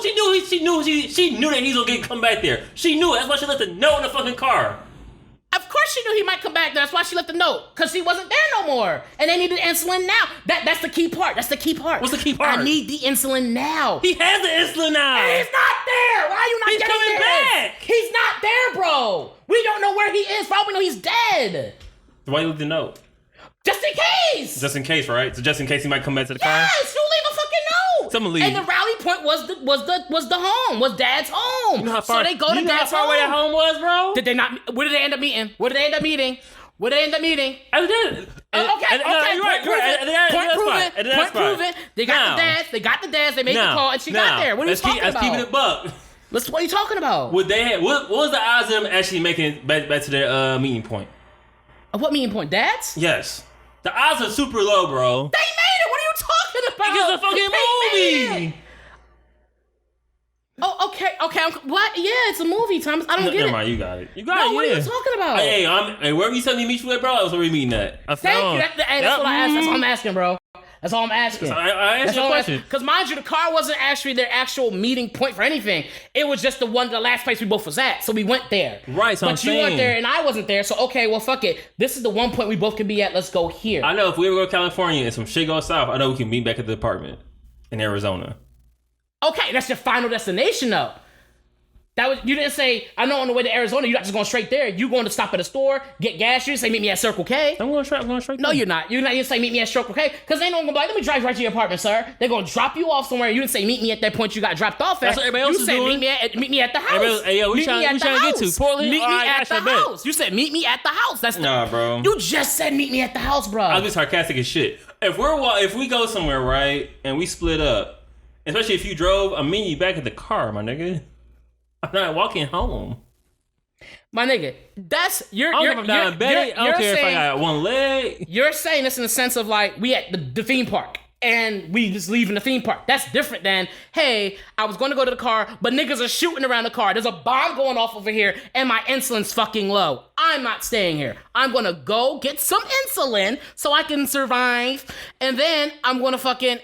that he's gonna come back there. She knew it. That's why she left the note in the fucking car. Of course she knew he might come back there. That's why she left the note. Because he wasn't there no more. And they needed insulin now. That's the key part. That's the key part. What's the key part? I need the insulin now. He has the insulin now. And he's not there. Why are you not getting there? He's coming back. He's not there, bro. We don't know where he is. For all we know, he's dead. Why you leave the note? Just in case. Just in case, right? So just in case he might come back to the car? Yes, you leave a fucking note. Someone leave. And the rally point was the home, was Dad's home. You know how far, so they go to Dad's home. You know how far away that home was, bro? Did they not? Where did they end up meeting? Where did they end up meeting? Okay. Point proven. They got the dads. They made the call, and she got there. What are you talking about? Let's keep it a buck. What are you talking about? What was the odds of them actually making it back to their meeting point? What meeting point? Dad's? Yes. The odds are super low, bro. They made it. What are you talking about? Because it's a fucking movie. Oh, okay. What? Yeah, it's a movie, Thomas. I don't get it. Never mind, you got it. What are you talking about? Hey, wherever you tell me to meet you at, bro, that's where we meeting at. Thank you. That's what I asked. That's all I'm asking, bro. That's all I'm asking. I asked you a question. Because mind you, the car wasn't actually their actual meeting point for anything. It was just the last place we both was at. So we went there. Right, so but you weren't there and I wasn't there. So okay, well, fuck it. This is the one point we both can be at. Let's go here. I know if we ever go to California and some shit goes south, I know we can meet back at the apartment in Arizona. Okay, that's your final destination, though. You didn't say, I know on the way to Arizona, you're not just going straight there. You're going to stop at a store, get gas. You didn't say, meet me at Circle K. I'm going straight No, you're not. You didn't say, meet me at Circle K. Because they ain't going to be like, let me drive right to your apartment, sir. They're going to drop you off somewhere. You didn't say, meet me at that point you got dropped off at. That's what everybody else is doing. Meet me at the house. Hey, yo, we trying to get to Portland? Meet me at the house. You said, meet me at the house. Nah, bro. You just said, meet me at the house, bro. I was just sarcastic as shit. If we go somewhere, right, and we split up, especially if you drove, I'm meeting you back at the car, my nigga. I'm not walking home. My nigga, that's I don't care if I got one leg. You're saying this in the sense of like we at the theme park and we just leaving the theme park. That's different than, hey, I was going to go to the car, but niggas are shooting around the car. There's a bomb going off over here and my insulin's fucking low. I'm not staying here. I'm going to go get some insulin so I can survive. And then I'm going to fucking,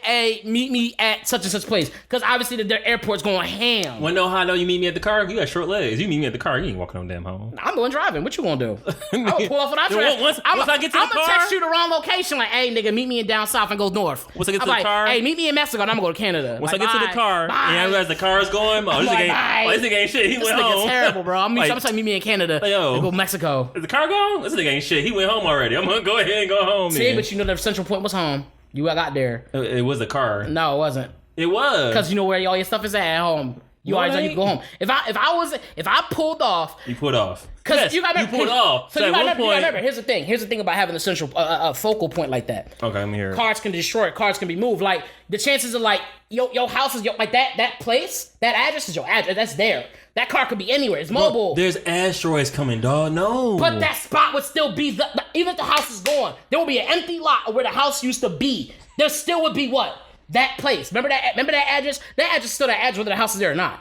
meet me at such and such place. Because obviously their airport's going ham. Wanna know how I know you meet me at the car? You got short legs. You meet me at the car, you ain't walking on damn home. I'm going driving. What you gonna do? I'm gonna pull off what I try. Once I get to the car, I'm gonna text you the wrong location. Like, hey, nigga, meet me in down south and go north. Once I get to the car, hey, meet me in Mexico and I'm gonna go to Canada. Once I get to the car, and I realize the car is going, this nigga ain't shit. He went home. This nigga's terrible, bro. I'm gonna meet me in Canada. And go Mexico. Is the car gone? This nigga ain't shit. He went home already. I'm gonna go ahead and go home. See, but you know the central point was home. You got there. It was the car. No, it wasn't. It was. Because you know where all your stuff is at home. You always know you can go home. If I pulled off. You pulled off. Because you pulled off. So you gotta remember. Here's the thing. Here's the thing about having a central focal point like that. Okay, I'm here. Cars can destroy it. Cars can be moved. Like the chances of like your house is like that place. That address is your address. That's there. That car could be anywhere. It's mobile. Bro, there's asteroids coming, dog. No. But that spot would still be even if the house is gone, there will be an empty lot where the house used to be. There still would be what? That place. Remember that address? That address is still that address whether the house is there or not.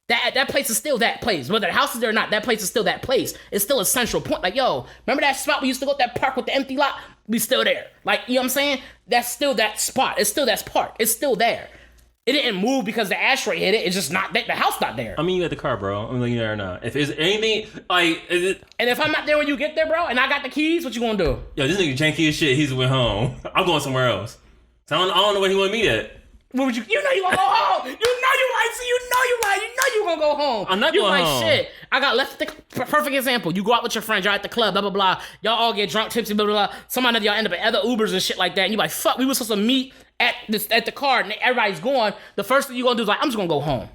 That place is still that place. Whether the house is there or not, that place is still that place. It's still a central point. Like, yo, remember that spot we used to go to that park with the empty lot? We still there. Like, you know what I'm saying? That's still that spot. It's still that park. It's still there. It didn't move because the asteroid hit it. It's just not there. The house not there. I mean, you had the car, bro. I'm letting you know or not. If there's anything, like, is it... And if I'm not there when you get there, bro, and I got the keys, what you gonna do? Yo, this nigga janky as shit. He's went home. I'm going somewhere else. So I don't know where he want to meet at. What would you? You know you gonna go home. You know you gonna go home. I'm not you going like home. Shit. I got left at the perfect example. You go out with your friends. You're at the club. Blah blah blah. Y'all all get drunk, tipsy. Blah blah blah. Somebody of y'all end up at other Ubers and shit like that. And you like, fuck. We were supposed to meet at the car, and everybody's gone. The first thing you gonna do is like, I'm just gonna go home.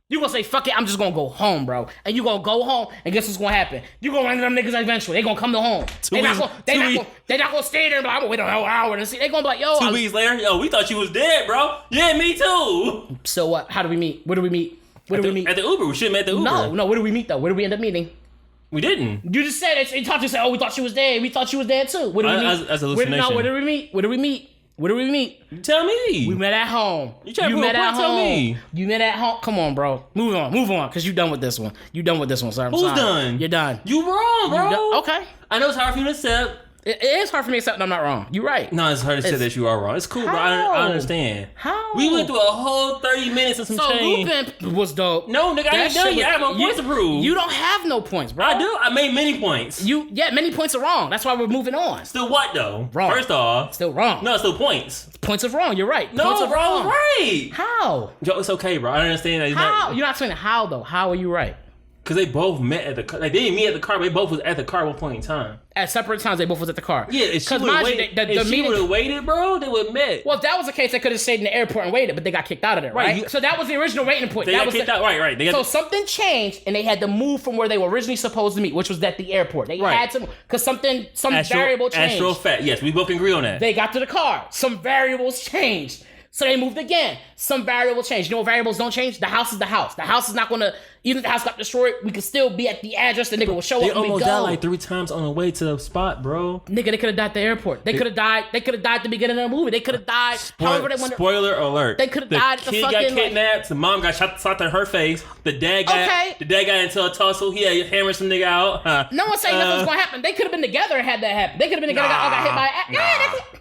You gonna say, fuck it, I'm just gonna go home, bro. And you gonna go home, and guess what's gonna happen? You gonna run into them niggas eventually. They gonna come to home. They not gonna stay there and be like, I'm gonna wait an hour and see. They gonna be like, yo. 2 weeks later, yo, we thought you was dead, bro. Yeah, me too. So what? How do we meet? Where do we meet? Where do we meet? At the Uber. We should have met at the Uber. No. Where do we meet though? Where do we end up meeting? We didn't. You just said it. You talked to say, oh, we thought she was dead. We thought she was dead too. Where do we meet? As a hallucination. Where do we meet? Where do we meet? Where do we meet? Tell me. We met at home. You met at home. Tell me. You met at home. Come on, bro. Move on, because you done with this one. You done with this one, sir. Who's done? You're done. You wrong, bro. Okay. I know it's hard for you to accept. It is hard for me to accept that I'm not wrong. You're right. No, it's hard to say that you are wrong. It's cool, bro. I understand. How? We went through a whole 30 minutes of some change. So Lupin was dope. No, nigga, I ain't done yet. I have my points to prove. You don't have no points, bro. I do. I made many points. Many points are wrong. That's why we're moving on. Still what, though? Wrong. First off. Still wrong. No, it's still points. Points of wrong. You're right. No, points of bro, wrong. right. How? Yo, it's okay, bro. I understand that. How? You're not explaining how, though. How are you right? Because they both met at the car. Like, they didn't meet at the car, but they both was at the car at one point in time. At separate times, they both was at the car. Yeah, if she would have waited, bro, they would have met. Well, if that was the case, they could have stayed in the airport and waited, but they got kicked out of there, right? So that was the original waiting point. They got kicked out, right. So something changed, and they had to move from where they were originally supposed to meet, which was at the airport. They had to, because some variable changed. Astral fact, yes, we both agree on that. They got to the car. Some variables changed. So they moved again. Some variable changed. You know what variables don't change? The house is the house. The house is not going to, even if the house got destroyed, we could still be at the address. The nigga will show up and we go. They almost died like 3 times on the way to the spot, bro. Nigga, they could have died at the airport. They could have died at the beginning of the movie. They could have died however they wanted. Spoiler alert. They could have died at the fucking... The kid got kidnapped. The mom got shot in her face. The dad got into a tussle. He had hammered some nigga out. No one's saying nothing was going to happen. They could have been together and had that happen. They could have been together and got hit by...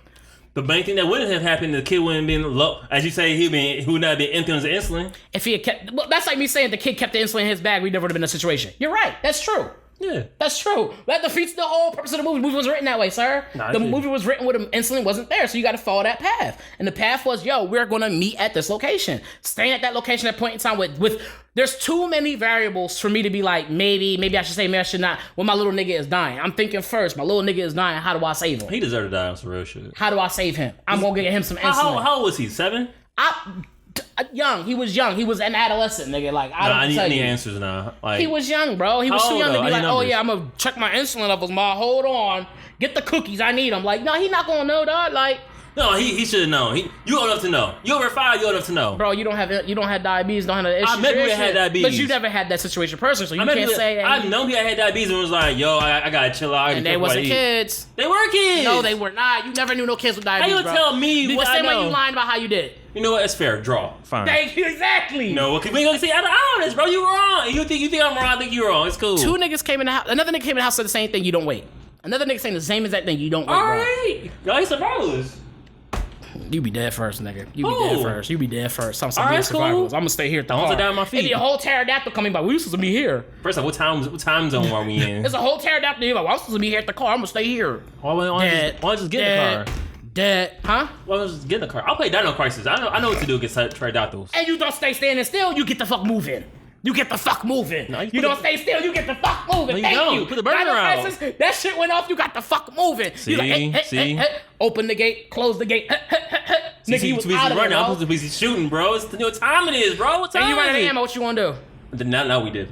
The main thing that wouldn't have happened, the kid wouldn't have been low. As you say, he would not have been empty on his insulin. If he had kept... Well, that's like me saying the kid kept the insulin in his bag, we never would have been in a situation. You're right. That's true. Yeah. That's true. That defeats the whole purpose of the movie. The movie was written that way, sir. The movie was written with insulin wasn't there, so you got to follow that path. And the path was, we're going to meet at this location. Staying at that location at a point in time with there's too many variables for me to be like, maybe I should say, maybe I should not. When my little nigga is dying, I'm thinking first, my little nigga is dying, how do I save him? He deserved to die on some real shit. How do I save him? I'm going to get him some insulin. How old was he, 7? Young. He was young. He was an adolescent, nigga. Like, I need answers now. Like, he was young, bro. He was too young to be like, oh yeah, I'm gonna check my insulin levels, ma. Hold on. Get the cookies. I need them. Like, no, he not gonna know, dog. Like, no, he should have known. You old enough to know. You over 5, you old enough to know. Bro, you don't have diabetes, don't have no issues. I remember he had diabetes. But you never had that situation personally, so you can't say that. I know he had diabetes and was like, yo, I gotta chill out. And they wasn't kids. They were kids. No, they were not. You never knew no kids with diabetes, bro. How you tell me what I know? The same way you lying about how you did. You know what? It's fair. Draw. Fine. Thank you. Exactly. No, because we gonna see. I'm honest, bro. You wrong. You think I'm wrong? I think you're wrong. It's cool. 2 niggas came in the house. Another nigga came in the house said the same thing. You don't wait. Another nigga saying the same exact thing. You don't wait. All right. Y'all ain't survivors. You be dead first, nigga. You be dead first. I'm survivors. Cool. I'm gonna stay here at the car. Down on my feet. It'd be a whole pterodactyl coming by. We supposed to be here. First of all, what time zone are we in? There's a whole pterodactyl here. Like, I'm supposed to be here at the car. I'm gonna stay here. Why don't just get in the car? Dead, huh? Well, let's just get in the car. I'll play Dino Crisis. I know what to do against pterodactyls. And you don't stay standing still. You get the fuck moving. You get the fuck moving. No, you don't stay still. You get the fuck moving. No, Thank you. Put the burner out. That shit went off. You got the fuck moving. See, like, hey, open the gate. Close the gate. Nigga, he was out of running. it, I'm bro. supposed to be shooting, bro. It's what time it is, bro. What time And you running is the it? ammo, what you want to do? Now we did.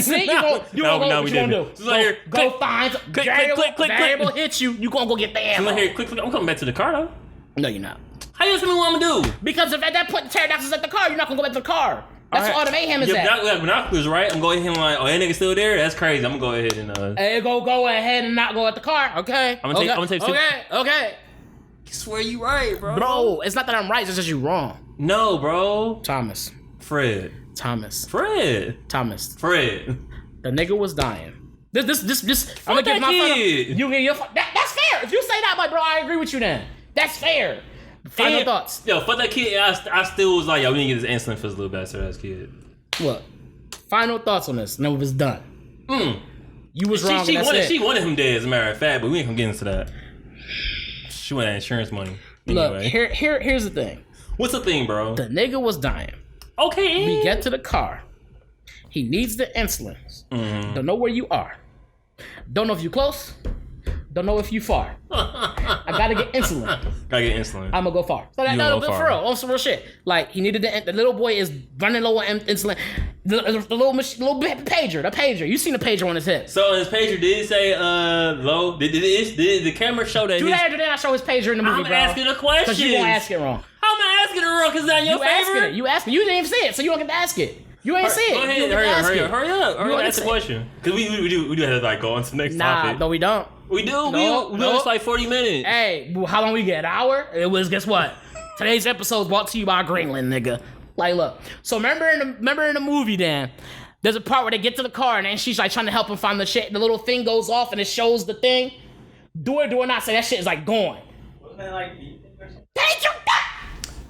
See, you gonna go, now what we you gonna did. do? So here, Go click, find click, variable, click. variable hit you. You gonna go get the ammo. Here, click. I'm coming back to the car though. No, you're not. How you tell me what I'm gonna do? Because if at that point the pterodactyl's at the car, you're not gonna go back to the car. That's what all the mayhem is at. Yeah, binoculars, right? I'm going to him like, oh, that nigga still there? That's crazy. I'm gonna go ahead and Hey, go ahead and not go at the car, okay? I'm gonna take. Okay. I swear you right, bro. Bro, it's not that I'm right, it's just you wrong. No, bro. Thomas. Fred. The nigga was dying. This. I'm gonna give my kid. That's fair. If you say that, like, bro, I agree with you. Then that's fair. Final thoughts. Yo, fuck that kid. I still was like, yo, we need to get this insulin for this little bastard ass kid. Look, final thoughts on this. No, it was done. You was wrong. She wanted him dead, as a matter of fact, but we ain't gonna get into that. She wanted insurance money. Anyway. Look, here's the thing. What's the thing, bro? The nigga was dying. Okay. We get to the car. He needs the insulin. Don't know where you are. Don't know if you close. Don't know if you far. I gotta get insulin. I'm gonna go far. So that's for real. On some real shit. Like, he needed the little boy is running low on insulin. The little pager. The pager. You seen the pager on his hip. So on his pager, did it say low? Did the camera show that? Do that or did I show his pager in the movie, I'm asking a question. Because you gonna ask it wrong. How am I asking it wrong? Because that's your favorite? You asking it. You didn't even see it, so you don't get to ask it. You ain't see it. Go ahead, hurry up. Ask the question. Because we do have to like go on to the next topic. No, we don't. We do. No, we it's like 40 minutes. Hey, how long we get? An hour? It was, guess what? Today's episode is brought to you by Greenland, nigga. Like, look. So remember in the movie, Dan, there's a part where they get to the car and then she's like trying to help him find the shit. The little thing goes off and it shows the thing. Do it or not. Say that shit is like going. Wasn't that like beeping or something? Thank you.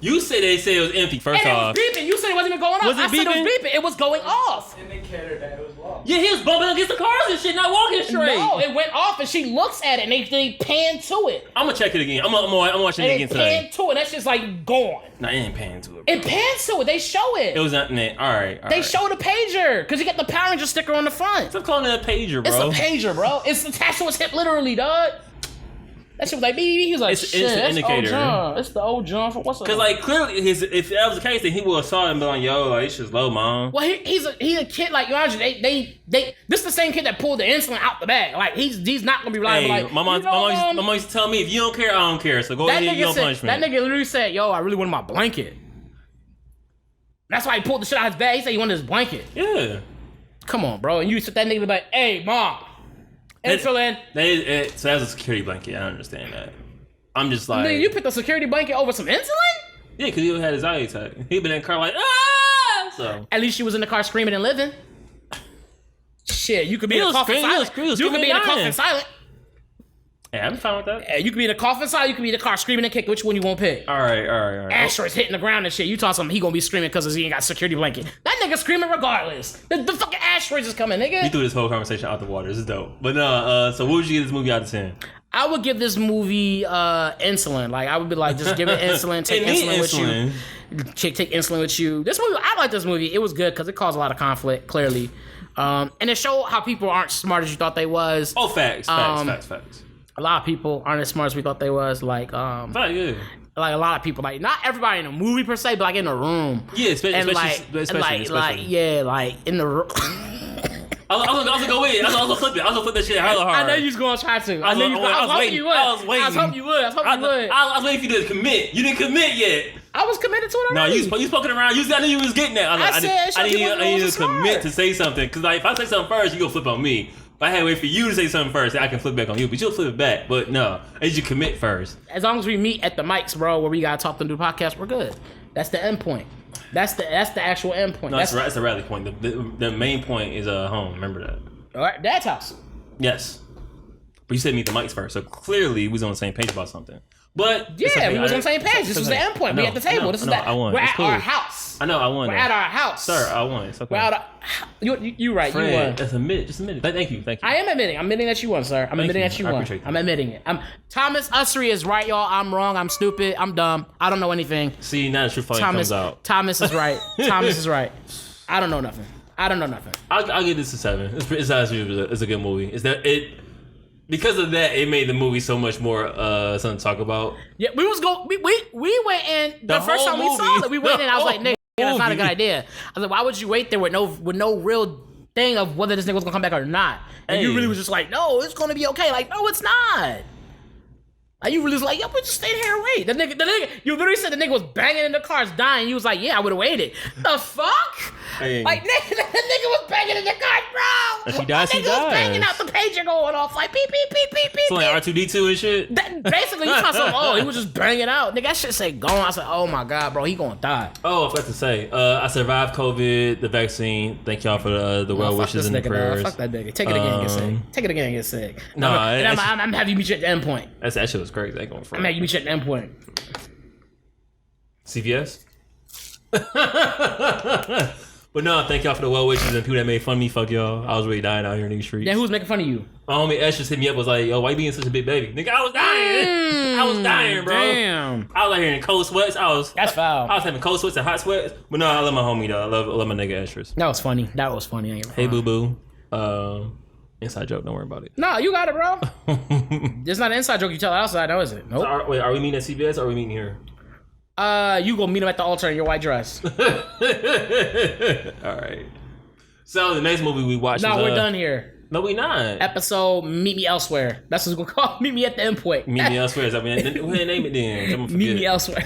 You said they said it was empty, first off. It was beeping. You said it wasn't even going off. Was it I said it was beeping? beeping. It was going off. Indicator that it was lost. Yeah, he was bumping against the cars and shit, not walking straight. No, it went off and she looks at it and they pan to it. I'm gonna check it again. I'm watching it again And today. it pan to it. That shit's like gone. No, it ain't paying to it. Bro. It pans to it. They show it. It was not. All right. They show the pager because you get the Power Ranger sticker on the front. Stop calling it a pager, It's bro. a pager, bro. It's attached to his hip, literally, dog. That shit was like, beep. He was like, It's shit, an that's indicator. old John. It's the old John from what's up? Because like clearly, if that was the case, then he would have saw it and be like, "Yo, like, it's just low, mom." Well, he's a kid like imagine they this is the same kid that pulled the insulin out the bag. Like he's not gonna be reliable. Hey, Like my mom used to tell me, if you don't care, I don't care. So go ahead, you don't punch me. That nigga literally said, "Yo, I really wanted my blanket." That's why he pulled the shit out of his bag. He said he wanted his blanket. Yeah. Come on, bro. And you sit that nigga like, "Hey, mom, insulin." So that's a security blanket. I understand that. I'm just like, Nigga, you picked a security blanket over some insulin? yeah, because he had his eye attack. He been in the car like, ah. So At least she was in the car screaming and living. Shit, you could be in a coffin silent. You could be in a coffin silent. yeah, I'm fine with that. Hey, you could be in a coffin silent. You could be in the car screaming and kicking. Which one you won't pick? All right. Asteroids hitting the ground and shit. You taught something he gonna be screaming because he ain't got a security blanket. That nigga screaming regardless. The fucking asteroids is coming, nigga. We threw this whole conversation out the water. This is dope. But no, so what would you give this movie out of 10? I would give this movie insulin. Like I would be like, just give it insulin. Take insulin with you. Take insulin with you. This movie, I like this movie. It was good because it caused a lot of conflict. Clearly, and it showed how people aren't smart as you thought they was. Oh, facts. A lot of people aren't as smart as we thought they was. Like Yeah. Like a lot of people, like not everybody in the movie per se, but like in the room. Yeah, especially like in the room. I was gonna go with it. I was gonna flip it. I was gonna flip that shit hella hard. I know you was gonna try to. I was hoping you would. I was hoping you would. I was waiting for you to commit. You didn't commit yet. I was committed to it No, already. you poking around. I knew you was getting that. I need to commit to say something. Because like, if I say something first, you gonna flip on me. If I had to wait for you to say something first, I can flip back on you. But you'll flip it back. But no, I need you to commit first. As long as we meet at the mics, bro, where we gotta talk to do the podcast, we're good. That's the end point. That's the actual end point. No, that's a rally point. The main point is home. Remember that. All right, Dad's house. Yes. But you said meet the mics first. So clearly we was on the same page about something. But yeah, we was on the same page. This was the end point. We at the table. This is that. I won. We're it's at cool. our house. I know. I won. We're at our house, sir. I won. It's okay. We're at you right. Fred, you won. Just admit it. Thank you. I am admitting. I'm admitting that you won, sir. I'm admitting that you won. Appreciate that. I'm admitting it. Thomas Usry is right, y'all. I'm wrong. I'm stupid. I'm dumb. I don't know anything. See, now the truth finally comes out. Thomas is right. Thomas is right. I don't know nothing. I'll give this a 7. It's a good movie. Is that it? Because of that, it made the movie so much more something to talk about. Yeah, we went in the first time we saw it. We went in. I was like, nigga, that's not a good idea. I was like, why would you wait there with no real thing of whether this nigga was gonna come back or not? And you really was just like, no, it's gonna be okay. Like, no, it's not. Like, you really was like, yo, we just stayed here and wait. The nigga, you literally said the nigga was banging in the cars, dying. You was like, yeah, I would have waited. The fuck? Hey. Like, nigga, the nigga was banging in the car, bro. If she dies, she nigga was banging dies. out, the pager going off, like, beep, beep, beep, beep, beep. So like R2D2 and shit. Basically, you talking something, oh, he was just banging out. Nigga, that shit say gone. I said, oh my God, bro, he gonna die. Oh, I forgot to say, I survived COVID, the vaccine. Thank y'all for the well wishes and the prayers. Fuck that nigga. Take it again and get sick. Take it again and get sick. No, I'm having you meet you at the end point. That shit was crazy. I ain't going for I'm having you meet you at the end point. CVS? But no, thank y'all for the well wishes and people that made fun of me. Fuck y'all. I was really dying out here in these streets. Yeah, who's making fun of you? My homie Ash just hit me up, was like, yo, why you being such a big baby? Nigga, I was dying. I was dying, bro. Damn. I was out here in cold sweats. That's foul. I was having cold sweats and hot sweats. But no, I love my homie though. I love my nigga Ashes. That was funny. That was funny. Hey, boo boo. Inside joke. Don't worry about it. No, you got it, bro. It's not an inside joke you tell outside, though, is it? Nope. So are we meeting at CVS or are we meeting here? You go meet him at the altar in your white dress. All right. So the next movie we watched. No, we're done here. No, we not. Episode Meet Me Elsewhere. That's what it's gonna call. Meet Me at the Endpoint. Meet Me Elsewhere. Is that we didn't name it then? Meet Me Elsewhere.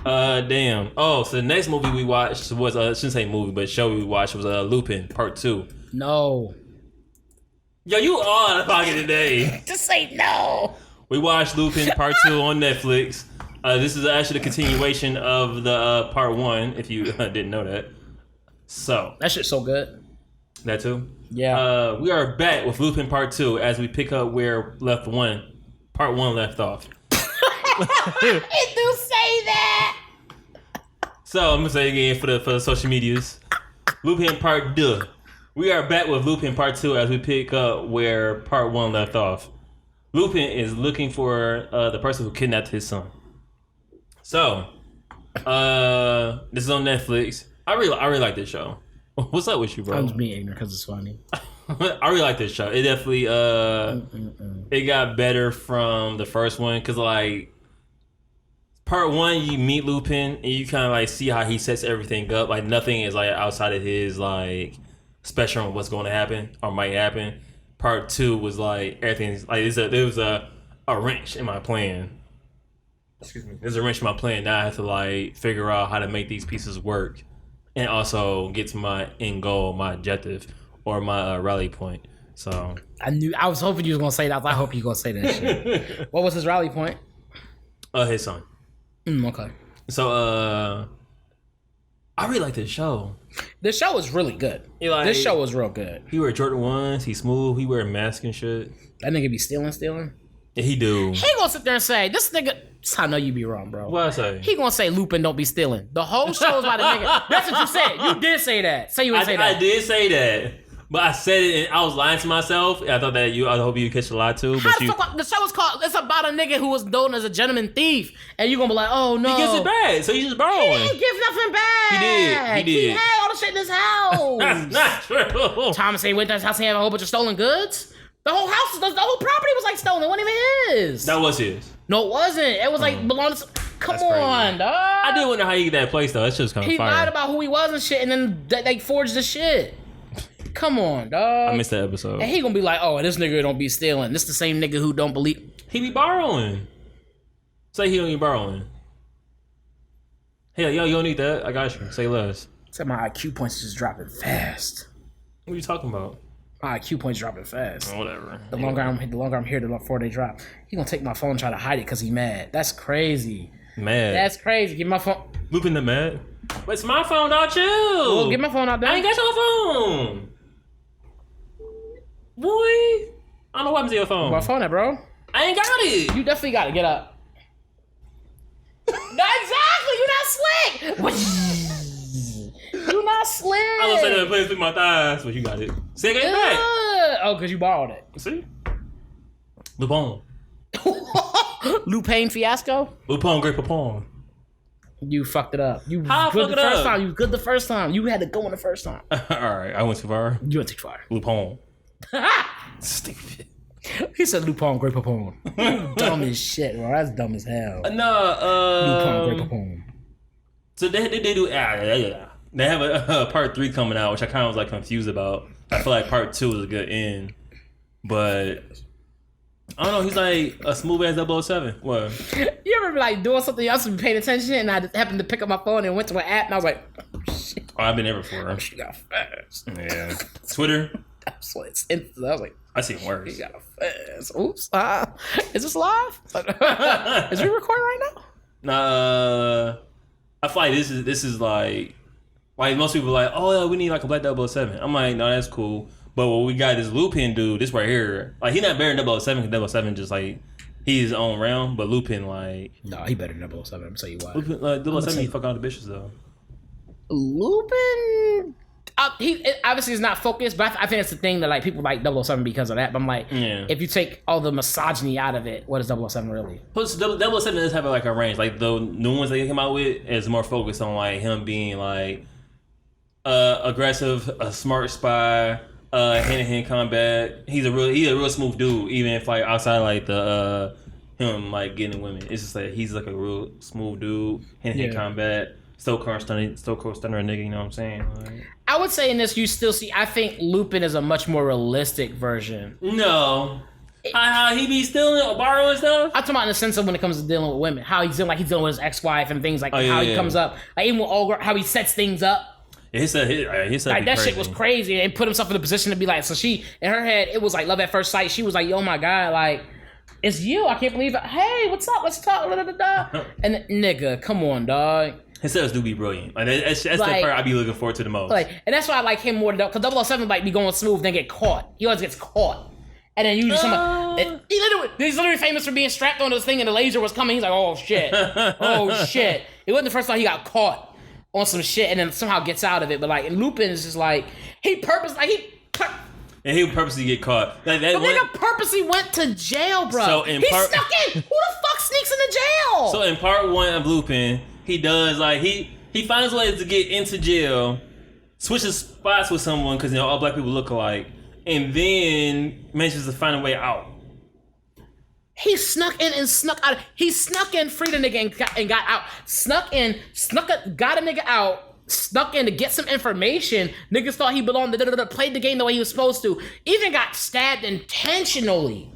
Damn. Oh, so the next movie we watched was I shouldn't say movie, but show we watched was Lupin Part 2. No. Yo, you all out of pocket today. Just say no. We watched Lupin Part 2 on Netflix. This is actually the continuation of the Part 1, if you didn't know that. So that shit's so good. That too? Yeah. We are back with Lupin Part 2 as we pick up where Part 1 left off. It do say that. So I'm gonna say it again for the social medias. Lupin Part 2. We are back with Lupin Part 2 as we pick up where Part 1 left off. Lupin is looking for the person who kidnapped his son. So, this is on Netflix. I really like this show. What's up with you, bro? I'm just being ignorant because it's funny. I really like this show. It definitely it got better from the first one because like Part 1 you meet Lupin and you kind of like see how he sets everything up. Like nothing is like outside of his like spectrum of what's going to happen or might happen. Part 2 was like everything's like there was a wrench in my plan. Excuse me. There's a wrench in my plan. Now I have to like figure out how to make these pieces work, and also get to my end goal, my objective, or my rally point. So I was hoping you was gonna say that. I hope you gonna say that shit. What was his rally point? His son. Okay. So I really like this show. This show is really good. This show was real good. He wear Jordan 1s. He's smooth. He wear a mask and shit. That nigga be stealing. Yeah, he do. He gonna sit there and say, this nigga... I know you be wrong, bro. What I say? He gonna say Lupin don't be stealing. The whole show is about a nigga. That's what you said. You did say that. Say you didn't say that. I did say that. But I said it and I was lying to myself. I thought that I hope you catch a lie too. But the show is called, it's about a nigga who was known as a gentleman thief. And you gonna be like, oh no. He gives it back. So he's just borrowing. He didn't give nothing back. He did. He had all the shit in his house. That's not true. Thomas said he went to his house and had a whole bunch of stolen goods. The whole house, the whole property was like stolen. It wasn't even his. That was his. No, it wasn't. It was like belonged to... Come on, dog. I did wonder how you get that place though. That's just kind of fire. He lied about who he was and shit, and then they forged the shit. Come on, dog. I missed that episode. And he gonna be like, oh, this nigga don't be stealing. This the same nigga who don't believe. He be borrowing. Say he don't be borrowing. Hey, yo, you don't need that. I got you. Say less. Said my IQ points is just dropping fast. What are you talking about? My IQ points dropping fast. Whatever. The longer I'm here, the before they drop. He gonna take my phone and try to hide it because he mad. That's crazy. Mad. That's crazy. Give my phone. Lupin the mad. But it's my phone, not you. Well, get my phone out there. I ain't got your phone. Boy. I don't know what happens to your phone. My phone, bro. I ain't got it. You definitely got to get up. Exactly. You're not slick. You're not slick. I was saying that place with my thighs, but you got it. See, I got it back. Oh, because you borrowed it. See? Lupin. Lupin fiasco? Lupin Great Papon. You fucked it up. You How good fuck the it first up? time. You was good the first time. You had to go in the first time. Alright, I went too far. You went too far. Lupin. Stupid. He said Lupin, Great Papone. Dumb as shit, bro. That's dumb as hell. No, Lupin, Great Papone. So they do they have a part 3 coming out, which I kind of was like confused about. I feel like part 2 is a good end, but I don't know. He's like a smooth ass 007. What? You ever be like doing something else and be paying attention, and I just happened to pick up my phone and went to an app, and I was like, oh, shit. Oh, I've been there before. She got fast. Yeah. Twitter. That's what it's I was like, I seen worse. he got fast. Oops. Is this live? Is we recording right now? Nah. I feel like this is like most people are like, oh yeah, we need like a black 007. I'm like, no, that's cool. But what we got is Lupin dude, this right here. Like, he not better than 007 because 007 just like, he's his own realm. But Lupin, like... No, he better than 007. I'm going to tell you why. Lupin, like, 007, he fuck all the bitches, though. Lupin... he obviously is not focused, but I think it's the thing that like people like 007 because of that. But I'm like, if you take all the misogyny out of it, what is 007 really? Plus, 007 does have like a range. Like, the new ones they came out with is more focused on like him being like aggressive, a smart spy, hand-to-hand combat. He's a real smooth dude, even if like outside like the him like getting women. It's just like he's like a real smooth dude, hand-to-hand combat. Stone Cold Stunner nigga, you know what I'm saying? Like, I would say in this you still see, I think Lupin is a much more realistic version. No. How he be stealing or borrowing stuff? I'm talking about in the sense of when it comes to dealing with women. How he's dealing with his ex-wife and things like how he comes up. Like even with Olga, how he sets things up. He said like that shit was crazy and put himself in a position to be like, so she, in her head, it was like love at first sight. She was like, yo, my God, like, it's you. I can't believe it. Hey, what's up? Let's talk. And nigga, come on, dog. His sales do be brilliant. Like, that's like, the part I be looking forward to the most. Like, and that's why I like him more than because 007 like be going smooth, then get caught. He always gets caught. And then usually he's literally famous for being strapped on this thing and the laser was coming. He's like, oh shit. Oh shit. It wasn't the first time he got caught on some shit and then somehow gets out of it. But like, and Lupin is just like, he and he would purposely get caught. Like, that nigga purposely went to jail, bro. So he snuck in. Who the fuck sneaks into jail? So in part 1 of Lupin, he does like he finds ways to get into jail, switches spots with someone because all black people look alike, and then manages to find a way out. He snuck in and snuck out. He snuck in, freed a nigga and got out. Got a nigga out. Snuck in to get some information. Niggas thought he belonged. Played the game the way he was supposed to. Even got stabbed intentionally.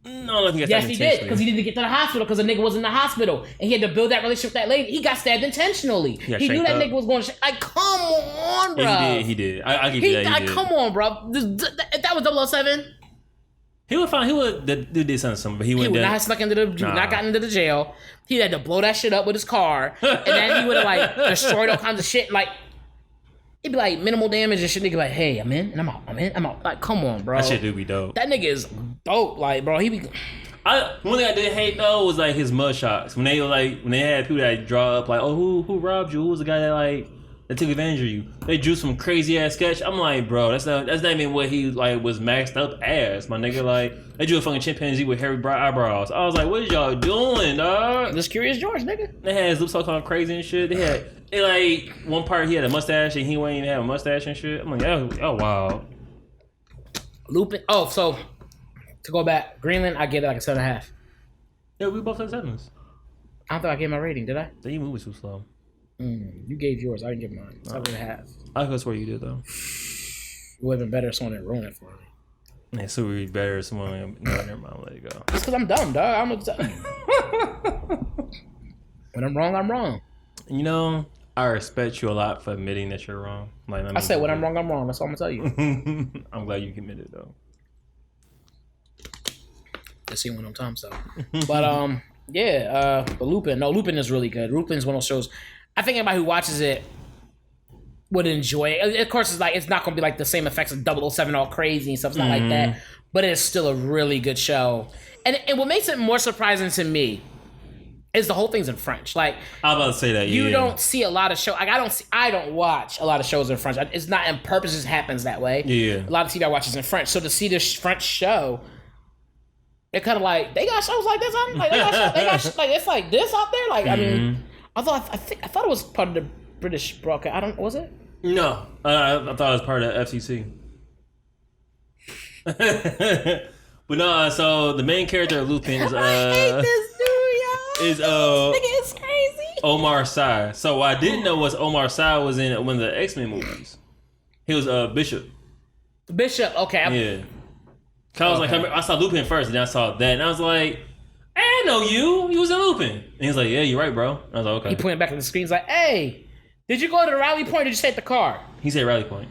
No, yes, he did, because he didn't get to the hospital because the nigga was in the hospital and he had to build that relationship with that lady. He got stabbed intentionally. He knew that nigga was going to like, come on, bro. Yeah, he did. I give you that. Like, come on, bro. If that was 007, he would did something, but he would not have snuck into not gotten into the jail. He had to blow that shit up with his car, and then he would have like destroyed all kinds of shit. Like, it'd be like minimal damage and shit. Nigga be like, hey, I'm in and I'm out. I'm out. Like, come on, bro. That shit do be dope. That nigga is dope. Like, bro, he be. One thing I did hate though was like his mug shots when they had people that draw up like, oh, who robbed you? Who was the guy that took advantage of you? They drew some crazy ass sketch. I'm like, bro, that's not even what he like was maxed up as, my nigga. Like, they drew a fucking chimpanzee with hairy eyebrows. I was like, what is y'all doing, dog? Just Curious George, nigga. They had his lips all kind of crazy and shit. They had like one part he had a mustache and he wouldn't even have a mustache and shit. I'm like, oh wow. Lupin. Oh, so to go back, Greenland, I give it like a 7.5. Yeah, we both had 7s. I don't think I gave my rating, did I? You moved too slow. You gave yours. I didn't give mine. 7.5. I could swear you did though. It would have been better if someone didn't ruin it for me. Yeah, so we'd better if someone. No, never mind. Let it go. It's because I'm dumb, dog. I'm upset. When I'm wrong, I'm wrong. You know, I respect you a lot for admitting that you're wrong. Like, I said when I'm wrong, I'm wrong. That's all I'm gonna tell you. I'm glad you admitted though. Let's see when I'm Tom so. But but Lupin. No, Lupin is really good. Lupin's one of those shows. I think anybody who watches it would enjoy it. Of course, it's not going to be like the same effects of 007 all crazy and stuff. It's not like that. But it's still a really good show. And what makes it more surprising to me is the whole thing's in French. Like, I'm about to say that. You don't see a lot of shows. Like, I don't watch a lot of shows in French. It's not on purpose. It just happens that way. Yeah. A lot of TV I watch is in French. So to see this French show, they're kind of like, they got shows like this on? Like, they got like, it's like this out there? Like, I mean, I thought it was part of the British broadcast. Was it? No, I thought it was part of the FCC. But no, so the main character of Lupin is I hate this dude, y'all. This nigga is crazy. Omar Sy. So what I didn't know was Omar Sy was in one of the X-Men movies. He was Bishop. Bishop, okay. Yeah. Cause I was like, I saw Lupin first, and then I saw that, and I was like, I know you. You was in Lupin. And he's like, yeah, you're right, bro. I was like, okay. He pointed back at the screen. He's like, hey, did you go to the rally point or did you take the car? He said rally point.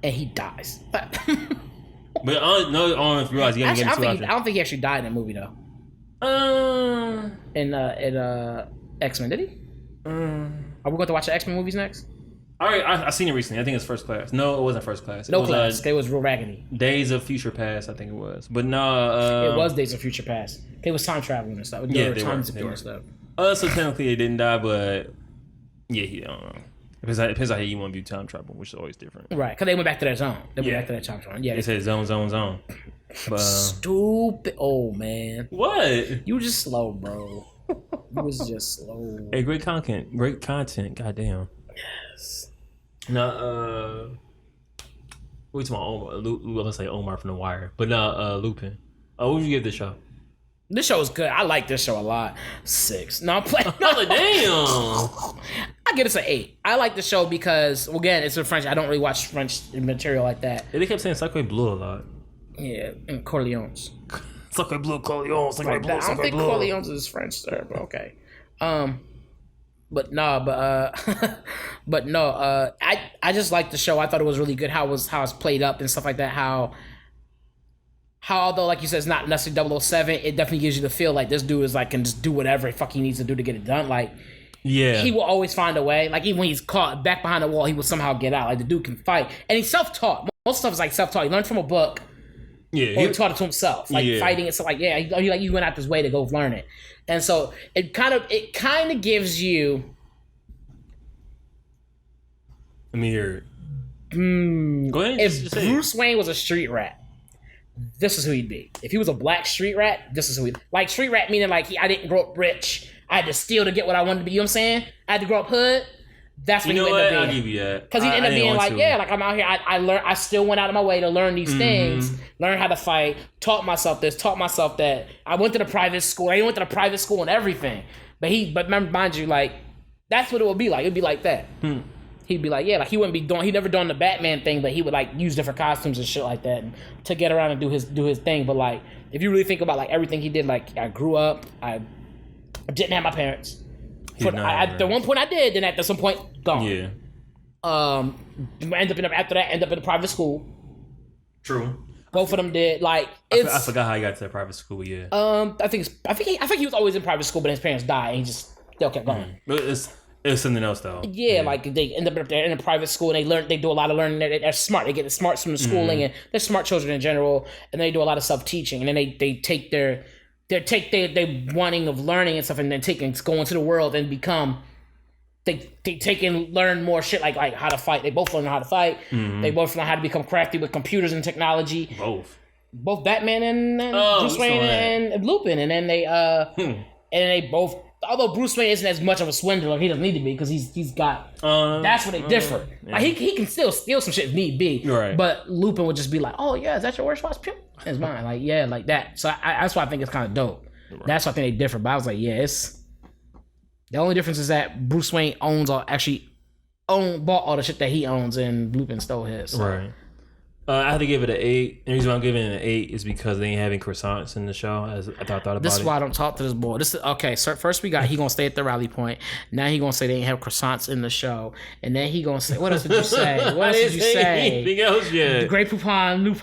And he dies. But I don't know if you realize you gotta get into I don't think he actually died in that movie, though. In X-Men, did he? Are we going to watch the X-Men movies next? All right, I seen it recently. I think it's First Class. No, it wasn't First Class. It was real raggedy. Days of Future Past, I think it was. But no, it was Days of Future Past. It was time traveling and stuff. They were stuff. So technically they didn't die, but yeah, I don't know. It depends on how you want to view time travel, which is always different. Right, because they went back to their zone. They went back to their time travel. Yeah, they said zone. But, stupid. Oh man. What? You were just slow, bro. You was just slow. Hey, great content. Goddamn. Yes. No, we talking about Omar. Let's say Omar from The Wire, but no, Lupin. What would you give this show? This show is good. I like this show a lot. 6. No, I'm playing. No, damn. I give this an 8. I like the show because, well, again, it's in French. I don't really watch French material like that. Yeah, they kept saying Sacre Bleu a lot. Yeah, and Corleones. Sacre Bleu, Corleones, Sacre Bleu, I don't think Corleones is French, sir, but okay. But I just liked the show. I thought it was really good how it's played up and stuff like that. How although, like you said, it's not necessarily 007, it definitely gives you the feel like this dude is like can just do whatever the fuck he needs to do to get it done. Like, yeah, he will always find a way. Like, even when he's caught back behind the wall, he will somehow get out. Like, the dude can fight, and he's self-taught. Most stuff is like self-taught. He learned from a book. Yeah, or he taught it to himself. Like fighting, it's like he went out this way to go learn it, and so it kind of gives you. Let me hear it. Go ahead. If Bruce Wayne was a street rat, this is who he'd be. If he was a black street rat, this is who he'd be. Like, street rat meaning like I didn't grow up rich. I had to steal to get what I wanted to be. You know what I'm saying? I had to grow up hood. That's what he ended up being. I'll give you that. Because he ended up being like, like I'm out here. I learned. I still went out of my way to learn these things, learn how to fight, taught myself this, taught myself that. I went to the private school. I went to the private school and everything. But mind you, like, that's what it would be like. It'd be like that. He'd be like, like he wouldn't be doing. He never done the Batman thing, but he would like use different costumes and shit like that to get around and do his thing. But like, if you really think about like everything he did, like I grew up, I didn't have my parents. At one point I did, then at some point gone. Yeah. End up in a private school. True. Both of them did. Like, I forgot how he got to that private school. Yeah. I think he was always in private school, but his parents died, and he just still kept going. But it's something else though. Yeah, like they end up there in a private school, and they do a lot of learning. They're smart. They get the smarts from the schooling, and they're smart children in general. And they do a lot of self teaching, and then they take their wanting of learning and stuff, and then go into the world and become. They take and learn more shit like how to fight. They both learn how to fight. They both learn how to become crafty with computers and technology. Both Batman and Bruce Wayne and Lupin, and then they both. Although Bruce Wayne isn't as much of a swindler, he doesn't need to be because he's got. That's where they differ. Yeah. Like he can still steal some shit if need be. Right. But Lupin would just be like, "Oh yeah, is that your wristwatch? It's mine." Like yeah, like that. So that's why I think it's kind of dope. Right. That's why I think they differ. But I was like, yeah, it's. The only difference is that Bruce Wayne bought all the shit that he owns, and Lupin stole his. So. Right. I had to give it an 8. The reason why I'm giving it an 8 is because they ain't having croissants in the show. As I thought about it. This is why I don't talk to this boy. This is okay. So first we got he gonna stay at the rally point. Now he gonna say they ain't have croissants in the show, and then he gonna say, "What else did you say? What else did you say? Anything else yet? Great Poupon, Lupin,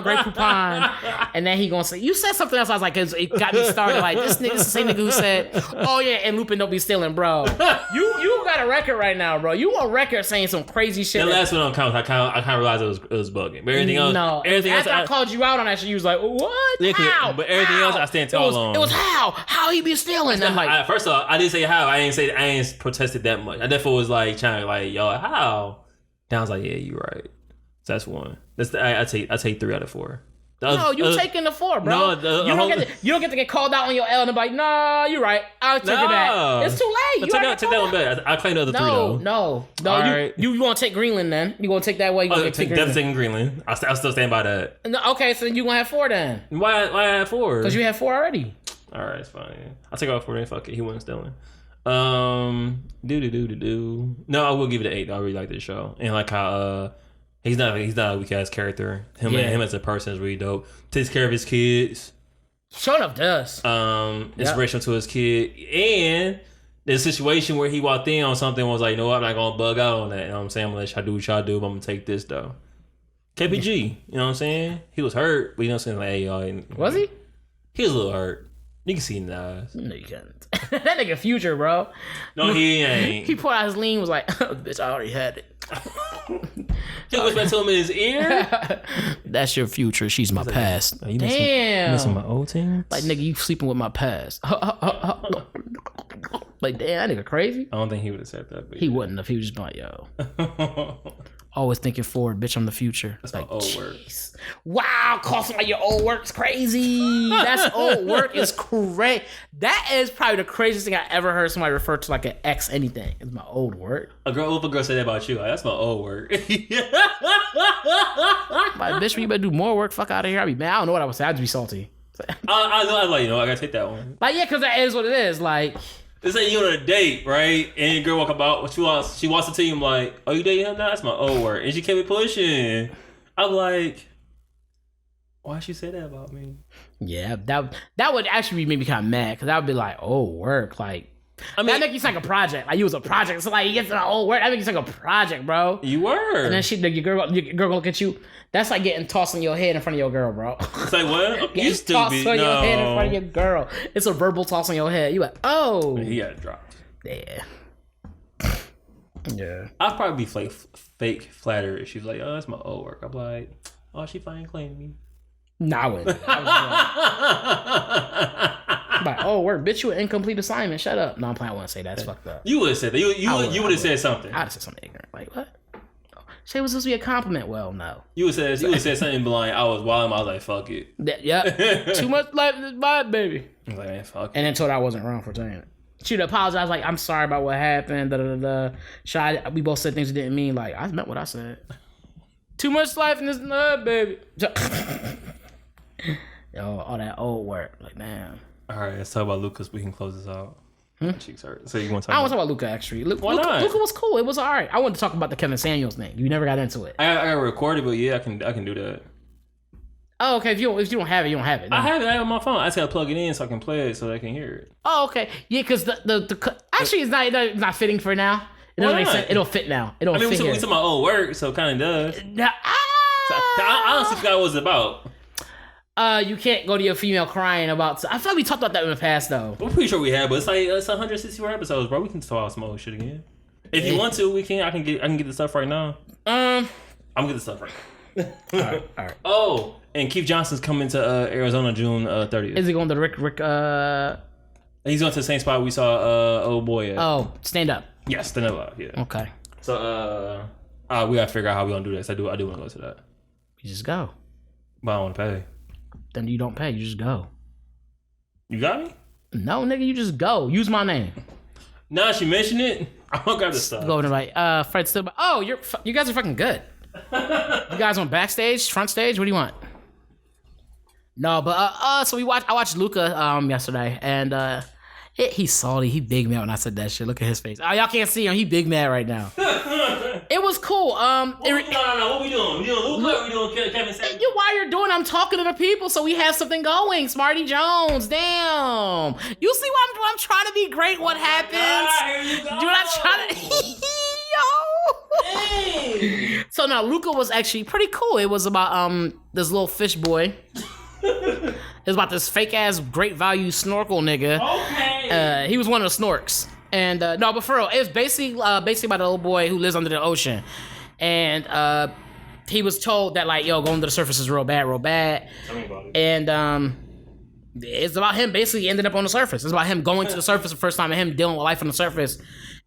Great Poupon." And then he gonna say, "You said something else." I was like, it got me started. Like this nigga, the same nigga who said, "Oh yeah," and Lupin don't be stealing, bro. You got a record right now, bro. You on record saying some crazy shit. The last one don't count. I kind of realized it was bugging. But everything else, after I called you out on that shit, you was like, "What? Yeah, how? But everything else, I stand tall on. It was how he be stealing." I'm like, first off, I didn't say how. I ain't protested that much. I definitely was like trying to like, yo, how? Then I was like, yeah, you're right. So that's one. I take 3 out of 4. No, you taking the 4, bro. No, you don't get to get called out on your L and be like, nah, you're right. I'll take it back. It's too late. Take that one back. I claim the other 3 though. No. All right. You want to take Greenland then? You gonna take that way? You gonna take Greenland? Definitely taking Greenland. I still stand by that. No, okay, so you gonna have 4 then? Why I have 4? Because you have 4 already. All right, it's fine. I'll take all 4 then. Fuck it. He wasn't stealing. No, I will give it an 8. I really like this show, and like how he's not a weak ass character. Him as a person is really dope. Takes care of his kids. Sure enough does. Inspirational to his kid, and the situation where he walked in on something and was like, no, I'm not gonna bug out on that. You know what I'm saying? I'm gonna let y'all do what y'all do, but I'm gonna take this though. KPG, you know what I'm saying? He was hurt, but you know what I'm saying? Like, hey, y'all. Was he? He was a little hurt. You can see in the eyes. No, you can't. That nigga Future, bro. No, he ain't. He pulled out his lean, was like, bitch, I already had it. He whispered to him in his ear. That's your future. She's my past. Like, damn. Missing my old team? Like, nigga, you sleeping with my past. Like, damn, that nigga crazy. I don't think he would have said that. But he wouldn't if he was just like, yo. Always thinking forward, bitch, I'm the future. That's like, my old work. Wow, call somebody your old work's crazy. That's old work is crazy. That is probably the craziest thing I ever heard somebody refer to like an ex anything. It's my old work. A girl said that about you. Like, that's my old work. Like, bitch, you better do more work. Fuck out of here. I'd be mad. I don't know what I would say. I'd be salty. I know. I gotta take that one. Like, yeah, because that is what it is. Like, let's say you on a date, right? And your girl walk about, she wants to tell you, I'm like, oh, you dating him now? That's my old work. And she kept it pushing. I'm like, why'd she say that about me? Yeah, that would actually make me kind of mad, because that would be like, oh, work. Like, I mean, that make you like a project. Like, you was a project. So, like, you get to the old work. That makes you like a project, bro. You were. And then your girl gonna look at you. That's like getting tossed on your head in front of your girl, bro. It's like, what? You stupid. Tossed on your head in front of your girl. It's a verbal toss on your head. You like, oh. He got dropped. Yeah. Yeah. I'd probably be fake flattered if she was like, oh, that's my old work. I'm like, oh, she fine claiming me. Nah, I wouldn't. Like, oh, work, bitch, you an incomplete assignment. Shut up. No, I'm playing. I want to say that. That's fucked up. You would have said that. You would have said something. I'd have said something ignorant. Like, what? Say it was supposed to be a compliment. Well, no. You would have said something like, I was wild. I was like, fuck it. Yeah. Too much life in this body, baby. I was like, man, fuck it. And then told I wasn't wrong for saying it. She'd apologize, like, I'm sorry about what happened. We both said things we didn't mean. Like, I meant what I said. Too much life in this nut, baby. Yo, all that old work. Like, damn. All right, let's talk about Luca so we can close this out. My cheeks hurt. So you want to I don't want to talk about Luca, actually. Why not? Luca was cool. It was all right. I wanted to talk about the Kevin Samuels thing. You never got into it. I got recorded, but yeah, I can do that. Oh, okay. If you don't have it, you don't have it. No. I have it on my phone. I just gotta plug it in so I can play it so they can hear it. Oh, okay. Yeah, because the actually it's not fitting for now. It doesn't make sense. It'll fit now. It'll fit we took my old work, so it kind of does. I honestly forgot what it was about. You can't go to your female crying about. I feel like we talked about that in the past, though. I'm pretty sure we have, but it's 164 episodes, bro. We can talk about some old shit again. If you want to, we can. I can get the stuff right now. I'm gonna get the stuff right now. All right. Oh, and Keith Johnson's coming to Arizona June 30th. Is he going to Rick? He's going to the same spot we saw old boy at. Oh, stand up. Yes, stand up. Yeah. Okay. So we gotta figure out how we gonna do this. I do want to go to that. You just go. But I don't want to pay. Then you don't pay. You just go. You got me? No, nigga, you just go. Use my name. Now she mentioned it. I'm gonna grab the stuff. Go over like, Fred still. Oh, you guys are fucking good. You guys want backstage, front stage? What do you want? No, but so I watched Luca yesterday, and he's salty. He big mad when I said that shit. Look at his face. Oh, y'all can't see him. He big mad right now. It was cool. No. What we doing? We doing Luca? Or we doing Kevin Samuels? While you're doing, I'm talking to the people, so we have something going. Smarty Jones, damn. You see why I'm trying to be great? What happens? Here you go. You're not trying to. Yo. Hey. So now Luca was actually pretty cool. It was about this little fish boy. It was about this fake ass great value snorkel nigga. Okay. He was one of the snorks. And no, but for real, it was basically about a little boy who lives under the ocean. And he was told that, like, yo, going to the surface is real bad. Tell me about it. And it's about him basically ending up on the surface. It's about him going to the surface the first time and him dealing with life on the surface.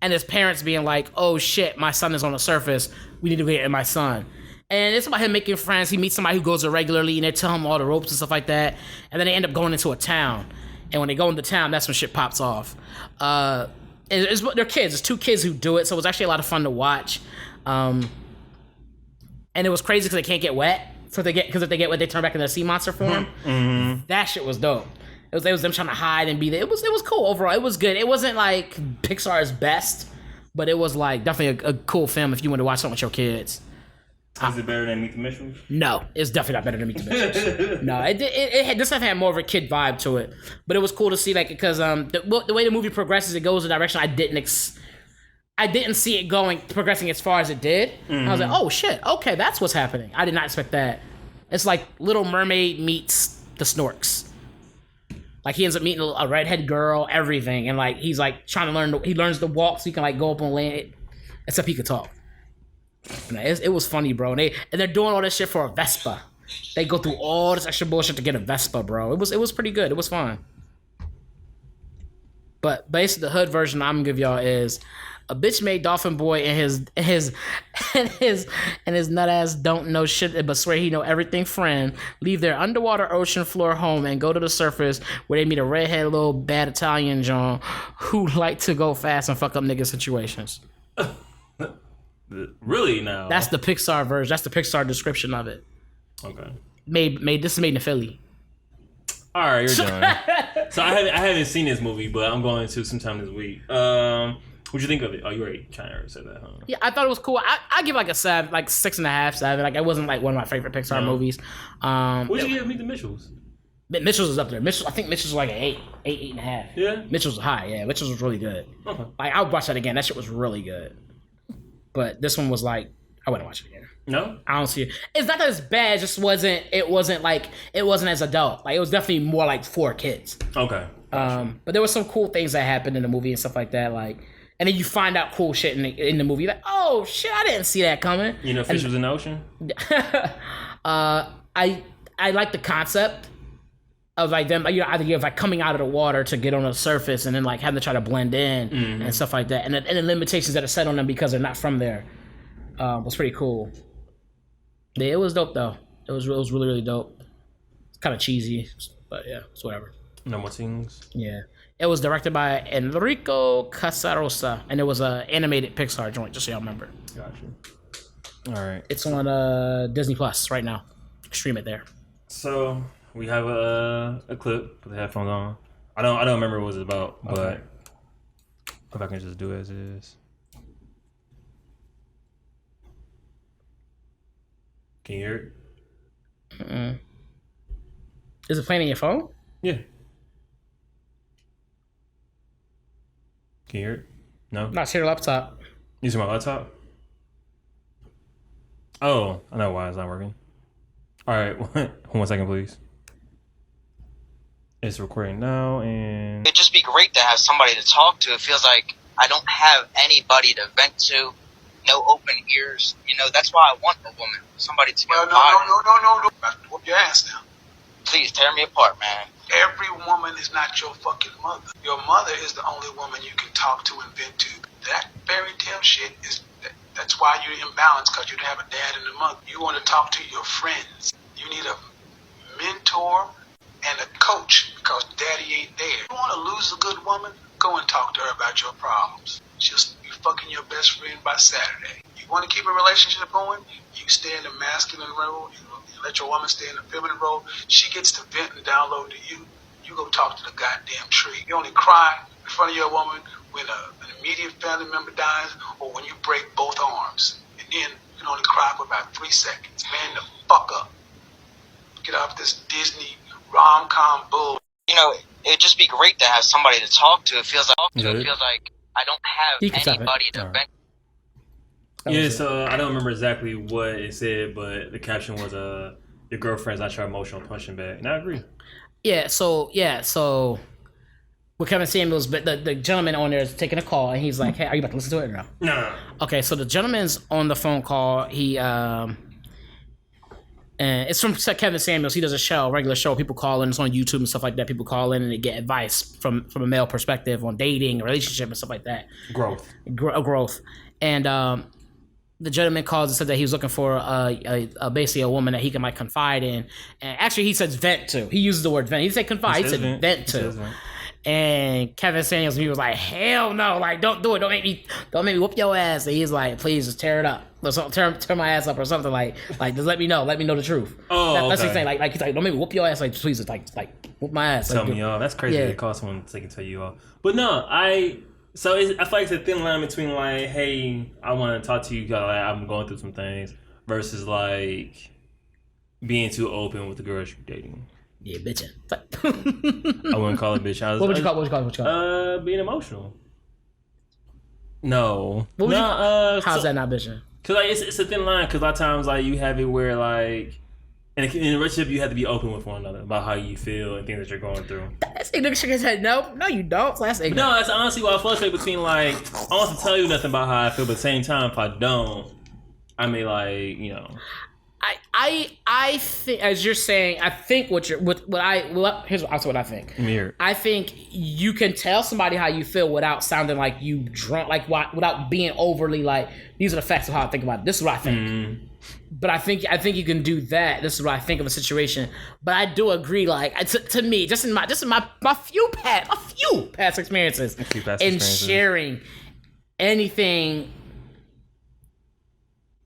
And his parents being like, oh shit, my son is on the surface. We need to get my son. And it's about him making friends. He meets somebody who goes there regularly, and they tell him all the ropes and stuff like that. And then they end up going into a town. And when they go into town, that's when shit pops off. They're kids. It's 2 kids who do it, so it was actually a lot of fun to watch. And it was crazy because they can't get wet. So because if they get wet, they turn back into a sea monster form. Mm-hmm. That shit was dope. It was them trying to hide and be there. It was cool overall. It was good. It wasn't like Pixar's best, but it was like definitely a cool film if you want to watch something with your kids. Is it better than Meet the Mitchells? No, it's definitely not better than Meet the Mitchells. No, this stuff had more of a kid vibe to it, but it was cool to see like because the way the movie progresses, it goes in a direction I didn't see it progressing as far as it did. Mm-hmm. I was like, oh shit, okay, that's what's happening. I did not expect that. It's like Little Mermaid meets the Snorks. Like he ends up meeting a redhead girl, everything, and like he's like trying to learn. He learns to walk so he can like go up on land, except he could talk. It was funny, bro. And they're doing all this shit for a Vespa. They go through all this extra bullshit to get a Vespa, bro. It was pretty good. It was fun. But basically, the hood version I'm gonna give y'all is a bitch made Dolphin Boy and his nut ass don't know shit but swear he know everything friend leave their underwater ocean floor home and go to the surface where they meet a redhead little bad Italian John who like to go fast and fuck up nigga situations. Really now? That's the Pixar version. That's the Pixar description of it. Okay. This is made in Philly. All right, you're done. So I haven't seen this movie, but I'm going to sometime this week. What'd you think of it? Oh, you already kind of said that, huh? Yeah, I thought it was cool. I give like a 7, like 6.5, 7. Like it wasn't like one of my favorite Pixar movies. What'd you give Meet the Mitchells? Mitchell's is up there. I think Mitchell's was like an 8.5. Yeah. Mitchell's was high. Yeah, Mitchell's was really good. Okay. Like I would watch that again. That shit was really good. But this one was like, I wouldn't watch it again. No, I don't see it. It's not that it's bad. It just wasn't. It wasn't as adult. Like it was definitely more like for kids. Okay. But there were some cool things that happened in the movie and stuff like that. Like, and then you find out cool shit in the movie. Like, oh shit, I didn't see that coming. You know, fish was in the ocean. I like the concept of like them, you know, either like coming out of the water to get on the surface and then like having to try to blend in and stuff like that, and the limitations that are set on them because they're not from there. Was pretty cool. Yeah, it was dope though. It was really really dope. It's kind of cheesy, but yeah, it's whatever. No more things. Yeah, it was directed by Enrico Casarosa, and it was a animated Pixar joint. Just so y'all remember. Gotcha. All right. It's on Disney Plus right now. Stream it there. So we have a clip with the headphones on. I don't remember what it was about, but if I can just do it as it is. Can you hear it? Mm-mm. Is it playing on your phone? Yeah. Can you hear it? No? No, it's your laptop. Using my laptop? Oh, I know why it's not working. All right, 1 second, please. It's recording now, and it'd just be great to have somebody to talk to. It feels like I don't have anybody to vent to. No open ears. You know, that's why I want a woman. Somebody to get No. Whoop your ass now. Please tear me apart, man. Every woman is not your fucking mother. Your mother is the only woman you can talk to and vent to. That fairy tale shit that's why you're imbalanced, because you don't have a dad and a mother. You want to talk to your friends. You need a mentor and a coach, because daddy ain't there. You want to lose a good woman? Go and talk to her about your problems. She'll be fucking your best friend by Saturday. You want to keep a relationship going? You stay in the masculine role. You let your woman stay in the feminine role. She gets to vent and download to you. You go talk to the goddamn tree. You only cry in front of your woman when an immediate family member dies or when you break both arms. And then you can only cry for about 3 seconds. Man the fuck up. Get off this Disney rom-com bull. You know, it'd just be great to have somebody to talk to. It feels like I don't have anybody to vent. Yeah, so I don't remember exactly what it said, but the caption was your girlfriend's not your emotional punching bag. And I agree. Yeah, so with Kevin Samuels, but the gentleman on there is taking a call, and he's like, "Hey, are you about to listen to it or no?" No. Okay, so the gentleman's on the phone call. He and it's from Kevin Samuels. He does a regular show. People call in. It's on YouTube and stuff like that. People call in and they get advice from a male perspective on dating, relationship, and stuff like that. Growth. Growth. And the gentleman calls and said that he was looking for basically a woman that he can like confide in, and actually he says vent to. He uses the word vent. He said confide. He said vent to. And Kevin Samuels, he was like, "Hell no! Like, don't do it. Don't make me whoop your ass." And he's like, "Please, just tear it up. Let's tear my ass up or something like just let me know the truth." That's what he's saying. Like he's like, "Don't make me whoop your ass. Like, please, just like whoop my ass." Tell me off. That's crazy. Yeah. To call someone so they can tell you off. But no, I feel like it's a thin line between like, "Hey, I want to talk to you. Like, I'm going through some things," versus like being too open with the girls you're dating. Yeah, bitching. I wouldn't call it bitch. What would you call it? Being emotional. No. How's that not bitching? Cause like it's a thin line. Cause a lot of times like you have it where like in a relationship you have to be open with one another about how you feel and things that you're going through. That's ignorant. Shit said no, you don't. So that's ignorant. No, that's honestly why I fluctuate between like I don't have to tell you nothing about how I feel, but at the same time if I don't, I may like I think, as you're saying, I think here's what I think. I think you can tell somebody how you feel without sounding like you drunk, like without being overly like, these are the facts of how I think about it. This is what I think. But I think you can do that. This is what I think of a situation. But I do agree, like to me, just in my few past experiences in sharing anything.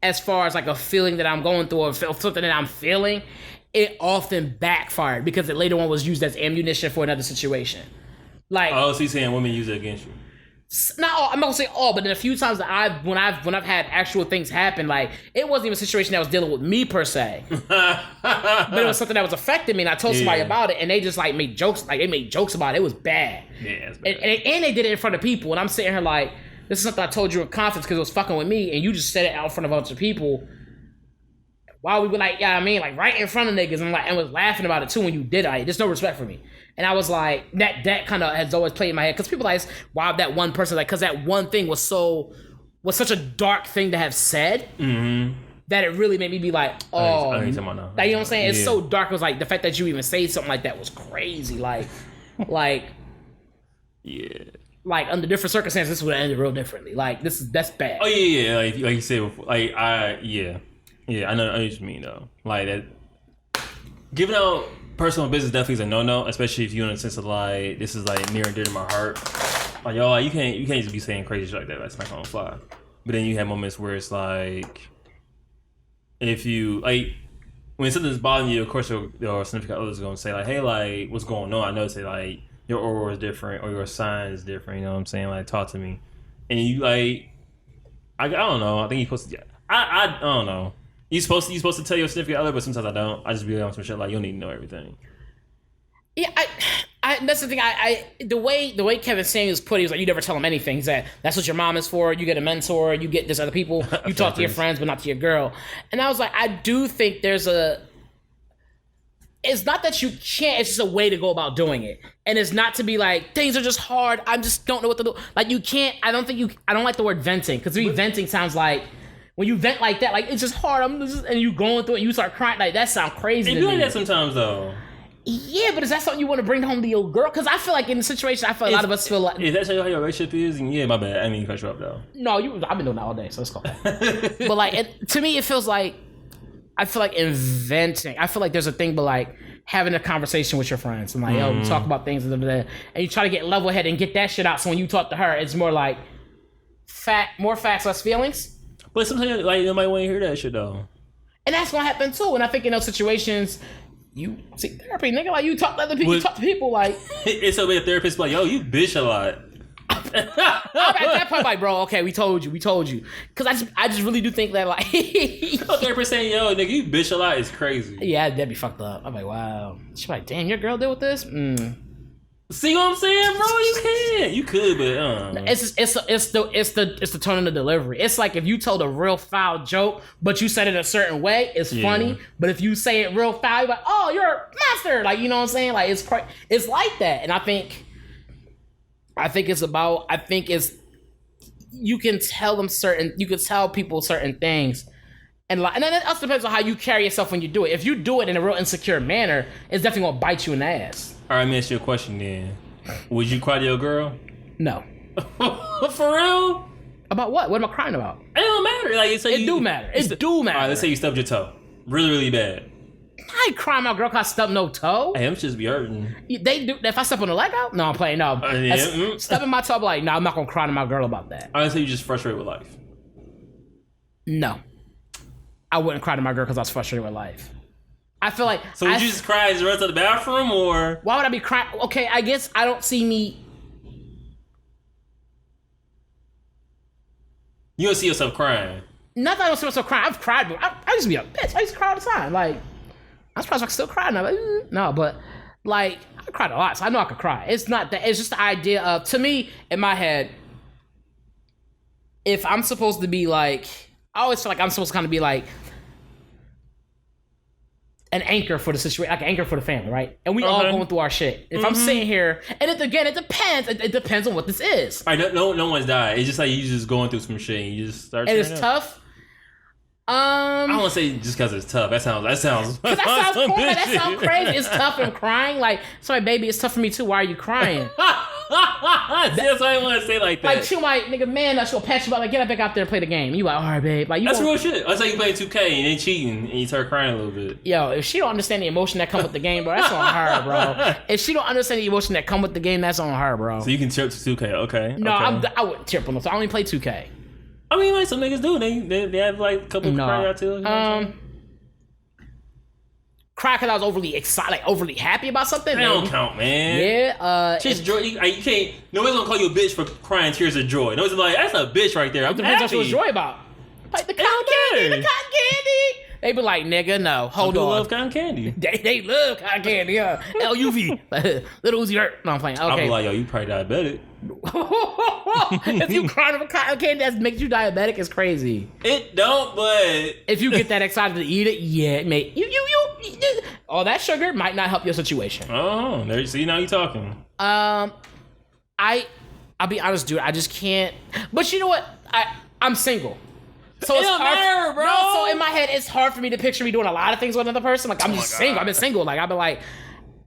As far as like a feeling that I'm going through or something that I'm feeling, it often backfired because it later on was used as ammunition for another situation. Like, so you're saying women use it against you? Not all. I'm not gonna say all, but in a few times that when I've had actual things happen, like it wasn't even a situation that was dealing with me per se, but it was something that was affecting me, and I told somebody about it, and they just like made jokes. Like they made jokes about it. It was bad. Yeah, it's bad. And they did it in front of people, and I'm sitting here like, this is something I told you in confidence because it was fucking with me, and you just said it out in front of a bunch of people. While we were like, yeah, I mean, like right in front of niggas, and was laughing about it too when you did it. Like, there's no respect for me. And I was like, that kind of has always played in my head because people like, wow, that one person, like, because that one thing was such a dark thing to have said that it really made me be like, oh, like, you know what I'm saying? It's so dark. It was like the fact that you even say something like that was crazy. Like, yeah. Like under different circumstances, this would have ended real differently. Like that's bad. Oh yeah. Like you said before, like I know what you mean though. Like that, giving out personal business definitely is a no, especially if you're in the sense of like this is like near and dear to my heart. Like yo, like, you can't just be saying crazy shit like that. That's not gonna fly. But then you have moments where it's like, if you like when something's bothering you, of course your significant other is gonna say like, hey, like what's going on? I know, say like, your aura is different or your sign is different, you know what I'm saying? Like, talk to me. And you like, I don't know. I think you're supposed to. I don't know. You're supposed to tell your significant other, but sometimes I don't. I just be on some shit like you don't need to know everything. Yeah, I that's the thing. The way Kevin Samuels put it, he was like, you never tell him anything. He said, that's what your mom is for. You get a mentor. You get this other people. You talk to your friends, but not to your girl. And I was like, I do think there's a. It's not that you can't, it's just a way to go about doing it. And it's not to be like, things are just hard, I just don't know what to do. Like you can't, I don't like the word venting. Because to me, venting sounds like, when you vent like that, like it's just hard, and you going through it and you start crying, like that sounds crazy. They do like that sometimes though. Yeah, but is that something you want to bring home to your girl? Because I feel like in the situation, a lot of us feel like... Is that how your relationship is? And yeah, my bad, I mean cut you up though. No, I've been doing that all day, so it's cool. But like, to me, it feels like, I feel like inventing. I feel like there's a thing, but like having a conversation with your friends and like, yo, we talk about things and you try to get level head and get that shit out. So when you talk to her, it's more like more facts, less feelings. But sometimes like nobody want to hear that shit though. And that's gonna happen too. And I think in those situations, you see therapy, nigga. Like you talk to other people, you talk to people like. It's so bad. Therapist like, yo, you bitch a lot. I'm at that point, like, bro, okay, we told you. Because I just really do think that, like... Therapist saying, yo, nigga, you bitch a lot is crazy. Yeah, that'd be fucked up. I'm like, wow. She's like, damn, your girl deal with this? See what I'm saying, bro? You can. You could, but... It's the tone of the delivery. It's like if you told a real foul joke, but you said it a certain way, it's funny. But if you say it real foul, you're like, oh, you're a monster. Like, you know what I'm saying? Like, it's like that. And I think you can tell people certain things, and then it also depends on how you carry yourself when you do it. If you do it in a real insecure manner, it's definitely gonna bite you in the ass. All right, let me ask you a question then. Would you cry to your girl? No. For real? About what? What am I crying about? It don't matter. matter. Like, so It do matter. It do matter. All right, let's say you stubbed your toe. Really, really bad. I ain't crying my girl cause I stubbed no toe. Hey, I'm just be hurting. They do. If I step on the leg out, no, I'm playing. No, stubbing my toe, like, no, I'm not gonna cry to my girl about that. I would say you just frustrated with life. No, I wouldn't cry to my girl because I was frustrated with life. I feel like. So would you just cry as you run to the bathroom, or why would I be crying? Okay, I guess I don't see me. You don't see yourself crying? Not that I don't see myself crying. I've cried, but I used to be a bitch. I used to cry all the time. Like, I'm surprised I can still cry now. Like, no, but like I cried a lot, so I know I could cry. It's not that. It's just the idea of, to me, in my head, if I'm supposed to be like, I always feel like I'm supposed to kind of be like an anchor for the situation, like an anchor for the family, right? And we all going through our shit. If I'm sitting here, and it depends. It depends on what this is. All right, no one's died. It's just like you just going through some shit and you just start. And it's tough. I don't want to say just because it's tough. That sounds corny. That sounds crazy. It's tough and crying. Like, sorry, baby, it's tough for me too. Why are you crying? That's why I want to say like that. Like, she like, nigga, man, she'll pat you about, like, get up back out there and play the game. You like, all right, babe. Like, that's real shit. That's like you play 2K and then cheating and you start crying a little bit. Yo, if she don't understand the emotion that come with the game, bro, that's on her, bro. If she don't understand the emotion that come with the game, that's on her, bro. So you can chirp to 2K, okay? No, okay. I wouldn't chirp on them. So I only play 2K. I mean, like some niggas do. They have like a couple cry out too. Cry because I was overly excited, like overly happy about something. That don't count, man. Yeah, just joy. You can't. Nobody's gonna call you a bitch for crying tears of joy. Nobody's like, that's a bitch right there. I'm depends happy. on what joy about. Like the cotton candy. They be like, nigga, no, hold on. They love cotton candy. They love cotton candy. Yeah, LUV, little Uzi Vert. No, I'm playing. Okay. I'll be like, yo, you probably diabetic. If you crying over cotton candy that makes you diabetic, it's crazy. It don't, but if you get that excited to eat it, yeah, it may. You. All that sugar might not help your situation. Oh, there you see, now you talking. I'll be honest, dude. I just can't. But you know what? I'm single. So it's hard, matter, bro. No, so in my head, it's hard for me to picture me doing a lot of things with another person. Like, I'm just single. I've been single. Like, I've been like,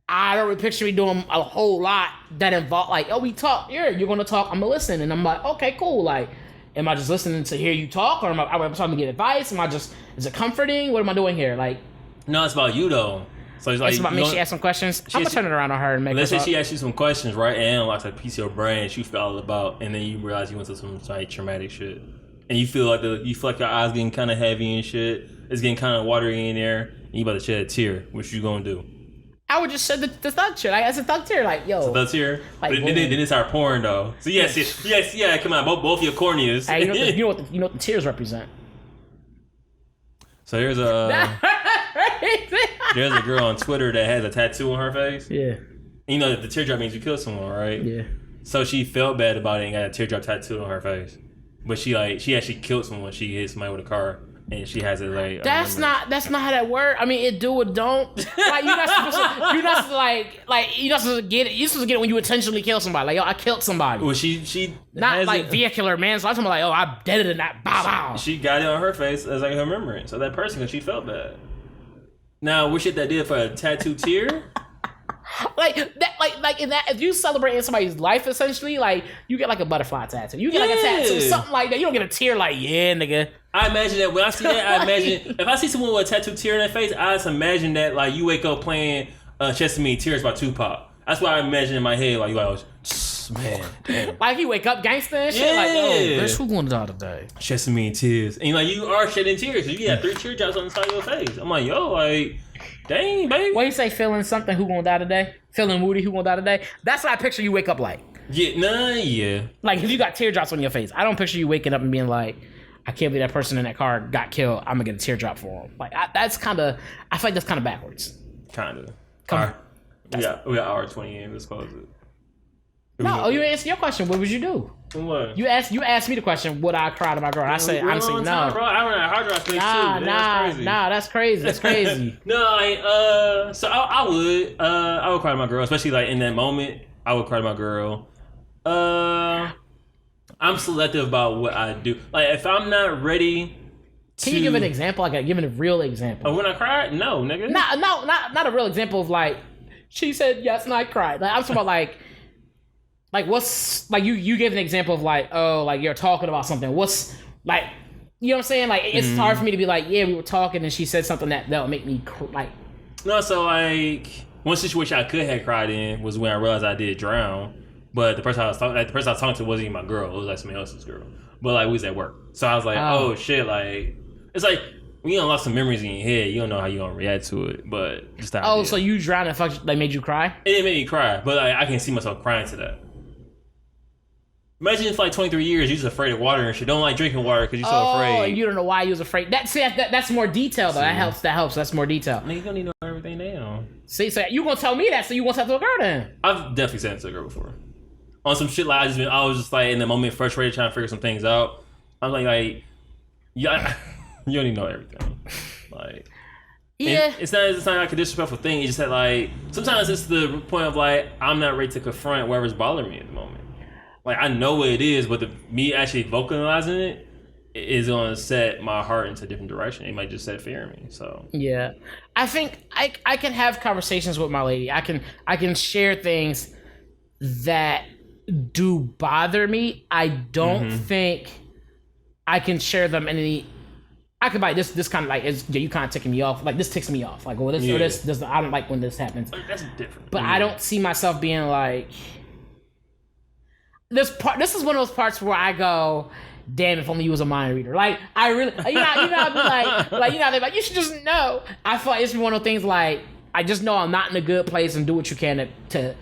I don't really picture me doing a whole lot that involve, like, oh, we talk. Yeah, you're going to talk. I'm going to listen. And I'm like, okay, cool. Like, am I just listening to hear you talk? Or am I trying to get advice? Is it comforting? What am I doing here? Like, no, it's about you, though. So it's like, it's about me. She asked some questions. I'm going to turn it around on her and make let's her say she asked you some questions, right? And like a piece of your brain she felt about, and then you realize you went through some like traumatic shit. And you feel like your eyes getting kind of heavy and shit. It's getting kind of watery in there. And you about to shed a tear. What you gonna do? I would just shed the thug tear. Like, as a thug tear, like, yo. So thug tear? Like, but then it start pouring though. So yes, come on, both your corneas. Hey, you know what the tears represent. So there's a girl on Twitter that has a tattoo on her face. Yeah. And you know that the teardrop means you kill someone, right? Yeah. So she felt bad about it and got a teardrop tattoo on her face. But she actually killed someone. She hit somebody with a car, and she has it like. That's not how that works. I mean, it do or don't. Like, you're not supposed to get it. You're supposed to get it when you intentionally kill somebody. Like, yo, I killed somebody. Well, she not like vehicular manslaughter. I'm talking about like, oh, I dead it in that. Bow bow. She got it on her face as like her remembrance of that person because she felt bad. Now, what shit that did for a tattoo tear? Like that, like in that. If you celebrating somebody's life, essentially, like you get like a butterfly tattoo, you get like a tattoo, something like that. You don't get a tear, like yeah, nigga. I imagine that when I see that, I imagine if I see someone with a tattoo tear in their face, I just imagine that like you wake up playing Sesame Tears by Tupac. That's what I imagine in my head. Like you like, man, damn. Like you wake up gangster and shit. Like, oh, bitch, who gonna die today? Sesame Tears, and like you are shedding tears. You got 3 teardrops on the side of your face. I'm like, yo, like. Dang, baby. When you say feeling something, who gonna die today? Feeling moody, who gonna die today? That's what I picture you wake up like. Yeah. Like, if you got teardrops on your face, I don't picture you waking up and being like, I can't believe that person in that car got killed. I'm gonna get a teardrop for him. Like, that's kind of, I feel like that's kind of backwards. Kind of. Come on. We got hour 20 in. Let's close it. No, you answered your question. What would you do? What? You asked me the question. Would I cry to my girl? I said honestly no. Time, bro. I run a hard drive space too. That's crazy. That's crazy. No, so I would cry to my girl, especially like in that moment. I would cry to my girl. I'm selective about what I do. Like if I'm not ready. Can you give an example? Like give a real example. When I cried? No, nigga. Not a real example of like she said yes and I cried. Like I'm talking about like what's like you gave an example of like, oh, like you're talking about something. What's like You know what I'm saying? Like, it's hard for me to be like, yeah, we were talking and she said something that'll make me like. No, so like one situation I could have cried in was when I realized I did drown, but the person I was talking to wasn't even my girl. It was like somebody else's girl. But like we was at work, so I was like, oh shit, like it's like when you unlock some memories in your head, you don't know how you gonna react to it, but just that. So you drowned and fuck like made you cry? It didn't make me cry, but like, I can see myself crying to that. Imagine for like 23 years you're just afraid of water and shit. Don't like drinking water because you're so afraid. Oh, you don't know why you was afraid. That's more detail though. That helps. That's more detail. Nigga, you don't need to know everything down. See, so you gonna tell me that? So you gonna tell the girl then? I've definitely said it to a girl before. On some shit like I was just like in the moment frustrated trying to figure some things out. I'm like, yeah, you don't even know everything. Like, yeah, it's not like a disrespectful thing. It's just that like sometimes it's the point of like I'm not ready to confront whatever's bothering me at the moment. Like I know what it is, but me actually vocalizing it is gonna set my heart into a different direction. It might just set fear in me. So yeah, I think I can have conversations with my lady. I can share things that do bother me. I don't think I can share them in any. I could like this kind of like you kind of ticking me off. Like this ticks me off. Like this I don't like when this happens. That's different. But I don't see myself being like this part. This is one of those parts where I go, damn, if only you was a mind reader. Like I really, I'd be like, you should just know. I feel like it's one of those things like I just know I'm not in a good place and do what you can to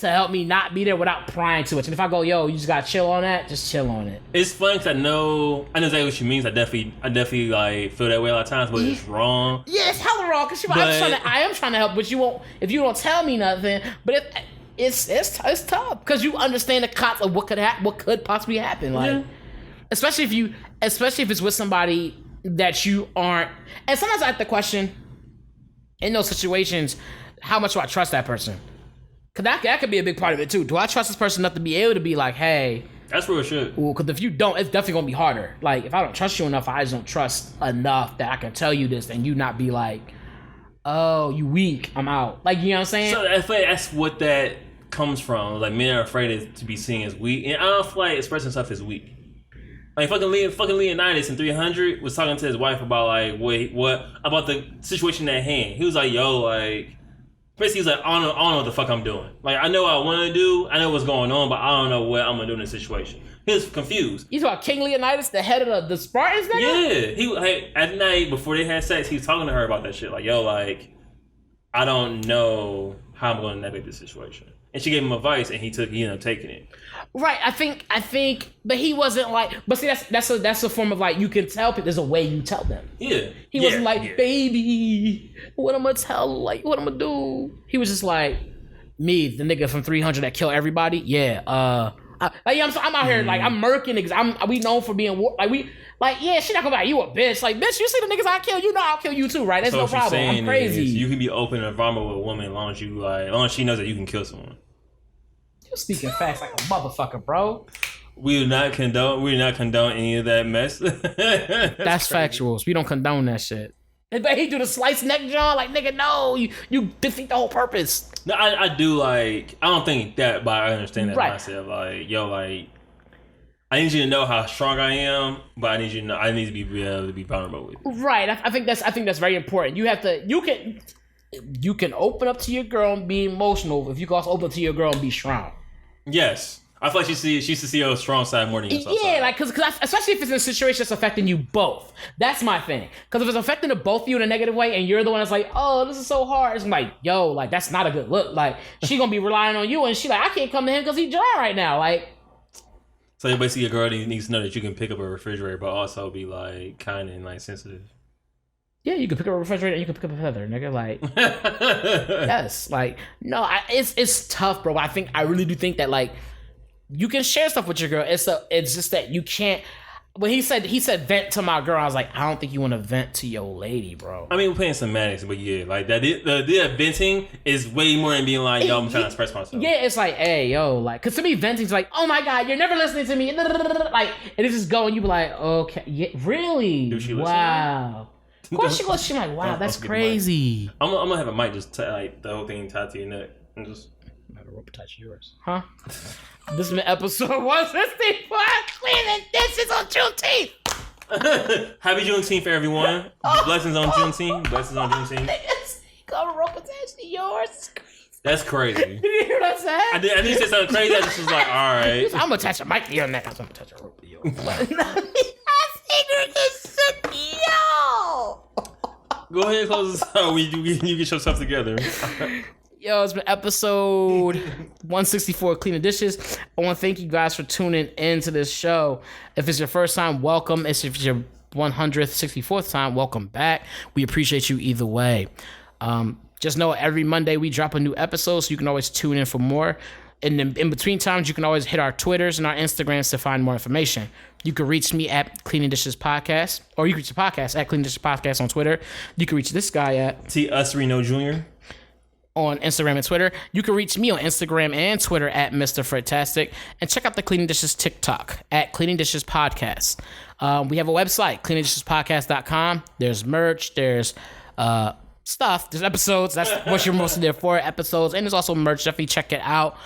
help me not be there without prying too much. And if I go, yo, you just gotta chill on that, just chill on it. It's funny because I know exactly what she means. I definitely like feel that way a lot of times, but it's wrong. Yeah, it's hella wrong. Cause I am trying to help, but you won't. If you don't tell me nothing, but it's tough because you understand the cost of what could possibly happen. Like, especially if it's with somebody that you aren't. And sometimes I have to question in those situations, how much do I trust that person? Cause that could be a big part of it too. Do I trust this person enough to be able to be like, hey, that's real shit. Because if you don't, it's definitely gonna be harder. Like if I don't trust you enough, I just don't trust enough that I can tell you this and you not be like, oh, you weak, I'm out. Like, you know what I'm saying? So I feel like that's what that comes from. Like men are afraid to be seen as weak, and I don't feel like expressing stuff as weak. Like fucking Leonidas in 300 was talking to his wife about like, wait, what about the situation at hand? He was like, yo, like. Basically, he's like, I don't know what the fuck I'm doing. Like, I know what I want to do. I know what's going on, but I don't know what I'm going to do in this situation. He was confused. You talking about King Leonidas, the head of the Spartans, nigga? Yeah. He like, at night, before they had sex, he was talking to her about that shit. Like, yo, like, I don't know how I'm going to navigate this situation. And she gave him advice, and he took, taking it. Right. I think, but he wasn't like, but see, that's a form of like, you can tell people, there's a way you tell them. Yeah. He wasn't like, baby, what I'm going to tell, like, what I'm going to do. He was just like, me, the nigga from 300 that kill everybody. Yeah. I'm out here, like, I'm murking niggas. We known for being, yeah, she not gonna be like, you a bitch. Like, bitch, you see the niggas I kill, you know I'll kill you too, right? That's no problem. I'm crazy. You can be open and vulnerable with a woman as long as she knows that you can kill someone. You're speaking facts like a motherfucker, bro. We do not condone any of that mess. That's factuals. We don't condone that shit. But he do the slice neck jaw, like, nigga, no, you defeat the whole purpose. No, I do, like, I don't think that, but I understand that mindset. Like, yo, like, I need you to know how strong I am, but I need you to know I need to be able to be vulnerable with you. Right. I think that's very important. You can open up to your girl and be emotional if you can also open up to your girl and be strong. Yes. I feel like she used to see your strong side more than your soft side. Yeah, like, cause especially if it's in a situation that's affecting you both. That's my thing. Because if it's affecting the both of you in a negative way and you're the one that's like, oh, this is so hard. It's like, yo, like, that's not a good look. Like, she gonna be relying on you and she like, I can't come to him because he's dry right now. Like, so basically your girl needs to know that you can pick up a refrigerator but also be like kind and like sensitive. Yeah, you can pick up a refrigerator and you can pick up a feather, nigga. Like, yes, like, no, it's tough, bro. But I really do think that, like, you can share stuff with your girl. It's just that you can't. When he said vent to my girl, I was like, I don't think you want to vent to your lady, bro. I mean, we're playing semantics, but yeah, like that. The venting is way more than being like, yo, I'm trying to express myself. Yeah, it's like, hey, yo, like, cause to me, venting's like, oh my god, you're never listening to me, like, and it's just going. You be like, okay, yeah, really? Do she listen? Wow. Of course she goes. She's like, wow, that's crazy. I'm gonna have a mic just like the whole thing tied to your neck and just. I'm gonna rope touch yours, huh? This is episode 165. Cleveland. This is on Juneteenth. Happy Juneteenth for everyone. Blessings on Juneteenth. Blessings on Juneteenth. Got a rope attached to yours. That's crazy. You hear what I said? I didn't say something crazy. I just was like, all right. I'm gonna attach a mic to your neck. I'm gonna attach a rope to yours. Go ahead and close this out. You get yourself together. Yo, it's been episode 164 of Clean the Dishes. I want to thank you guys for tuning into this show. If it's your first time, welcome. If it's your 164th time, welcome back. We appreciate you either way. Just know every Monday we drop a new episode, so you can always tune in for more. And in between times, you can always hit our Twitters and our Instagrams to find more information. You can reach me at Cleaning Dishes Podcast, or you can reach the podcast at Cleaning Dishes Podcast on Twitter. You can reach this guy at T. Us Reno Jr. on Instagram and Twitter. You can reach me on Instagram and Twitter at Mr. Fredtastic. And check out the Cleaning Dishes TikTok at Cleaning Dishes Podcast. We have a website, cleaningdishespodcast.com. There's merch. There's stuff. There's episodes. That's what you're mostly there for, episodes. And there's also merch. Definitely check it out.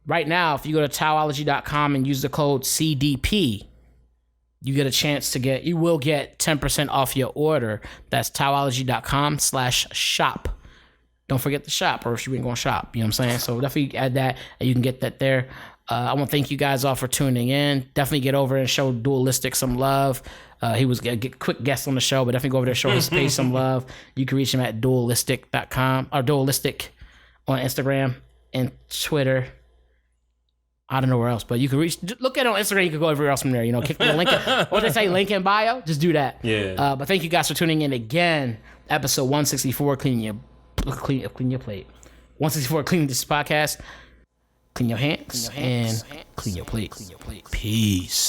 Right now, if you go to towology.com and use the code CDP, you get a chance to you will get 10% off your order. That's towology.com/shop. Don't forget the shop, or if you ain't going to shop, you know what I'm saying? So definitely add that, and you can get that there. I want to thank you guys all for tuning in. Definitely get over and show Dualistic some love. He was a quick guest on the show, but definitely go over there, show his page some love. You can reach him at dualistic.com, or Dualistic on Instagram and Twitter. I don't know where else, but you can look at it on Instagram. You can go everywhere else from there. You know, click the link. What they say, link in bio. Just do that. Yeah. But thank you guys for tuning in again. Episode 164, clean your plate. 164, Cleaning This Podcast. Clean your hands and clean your plate. Peace.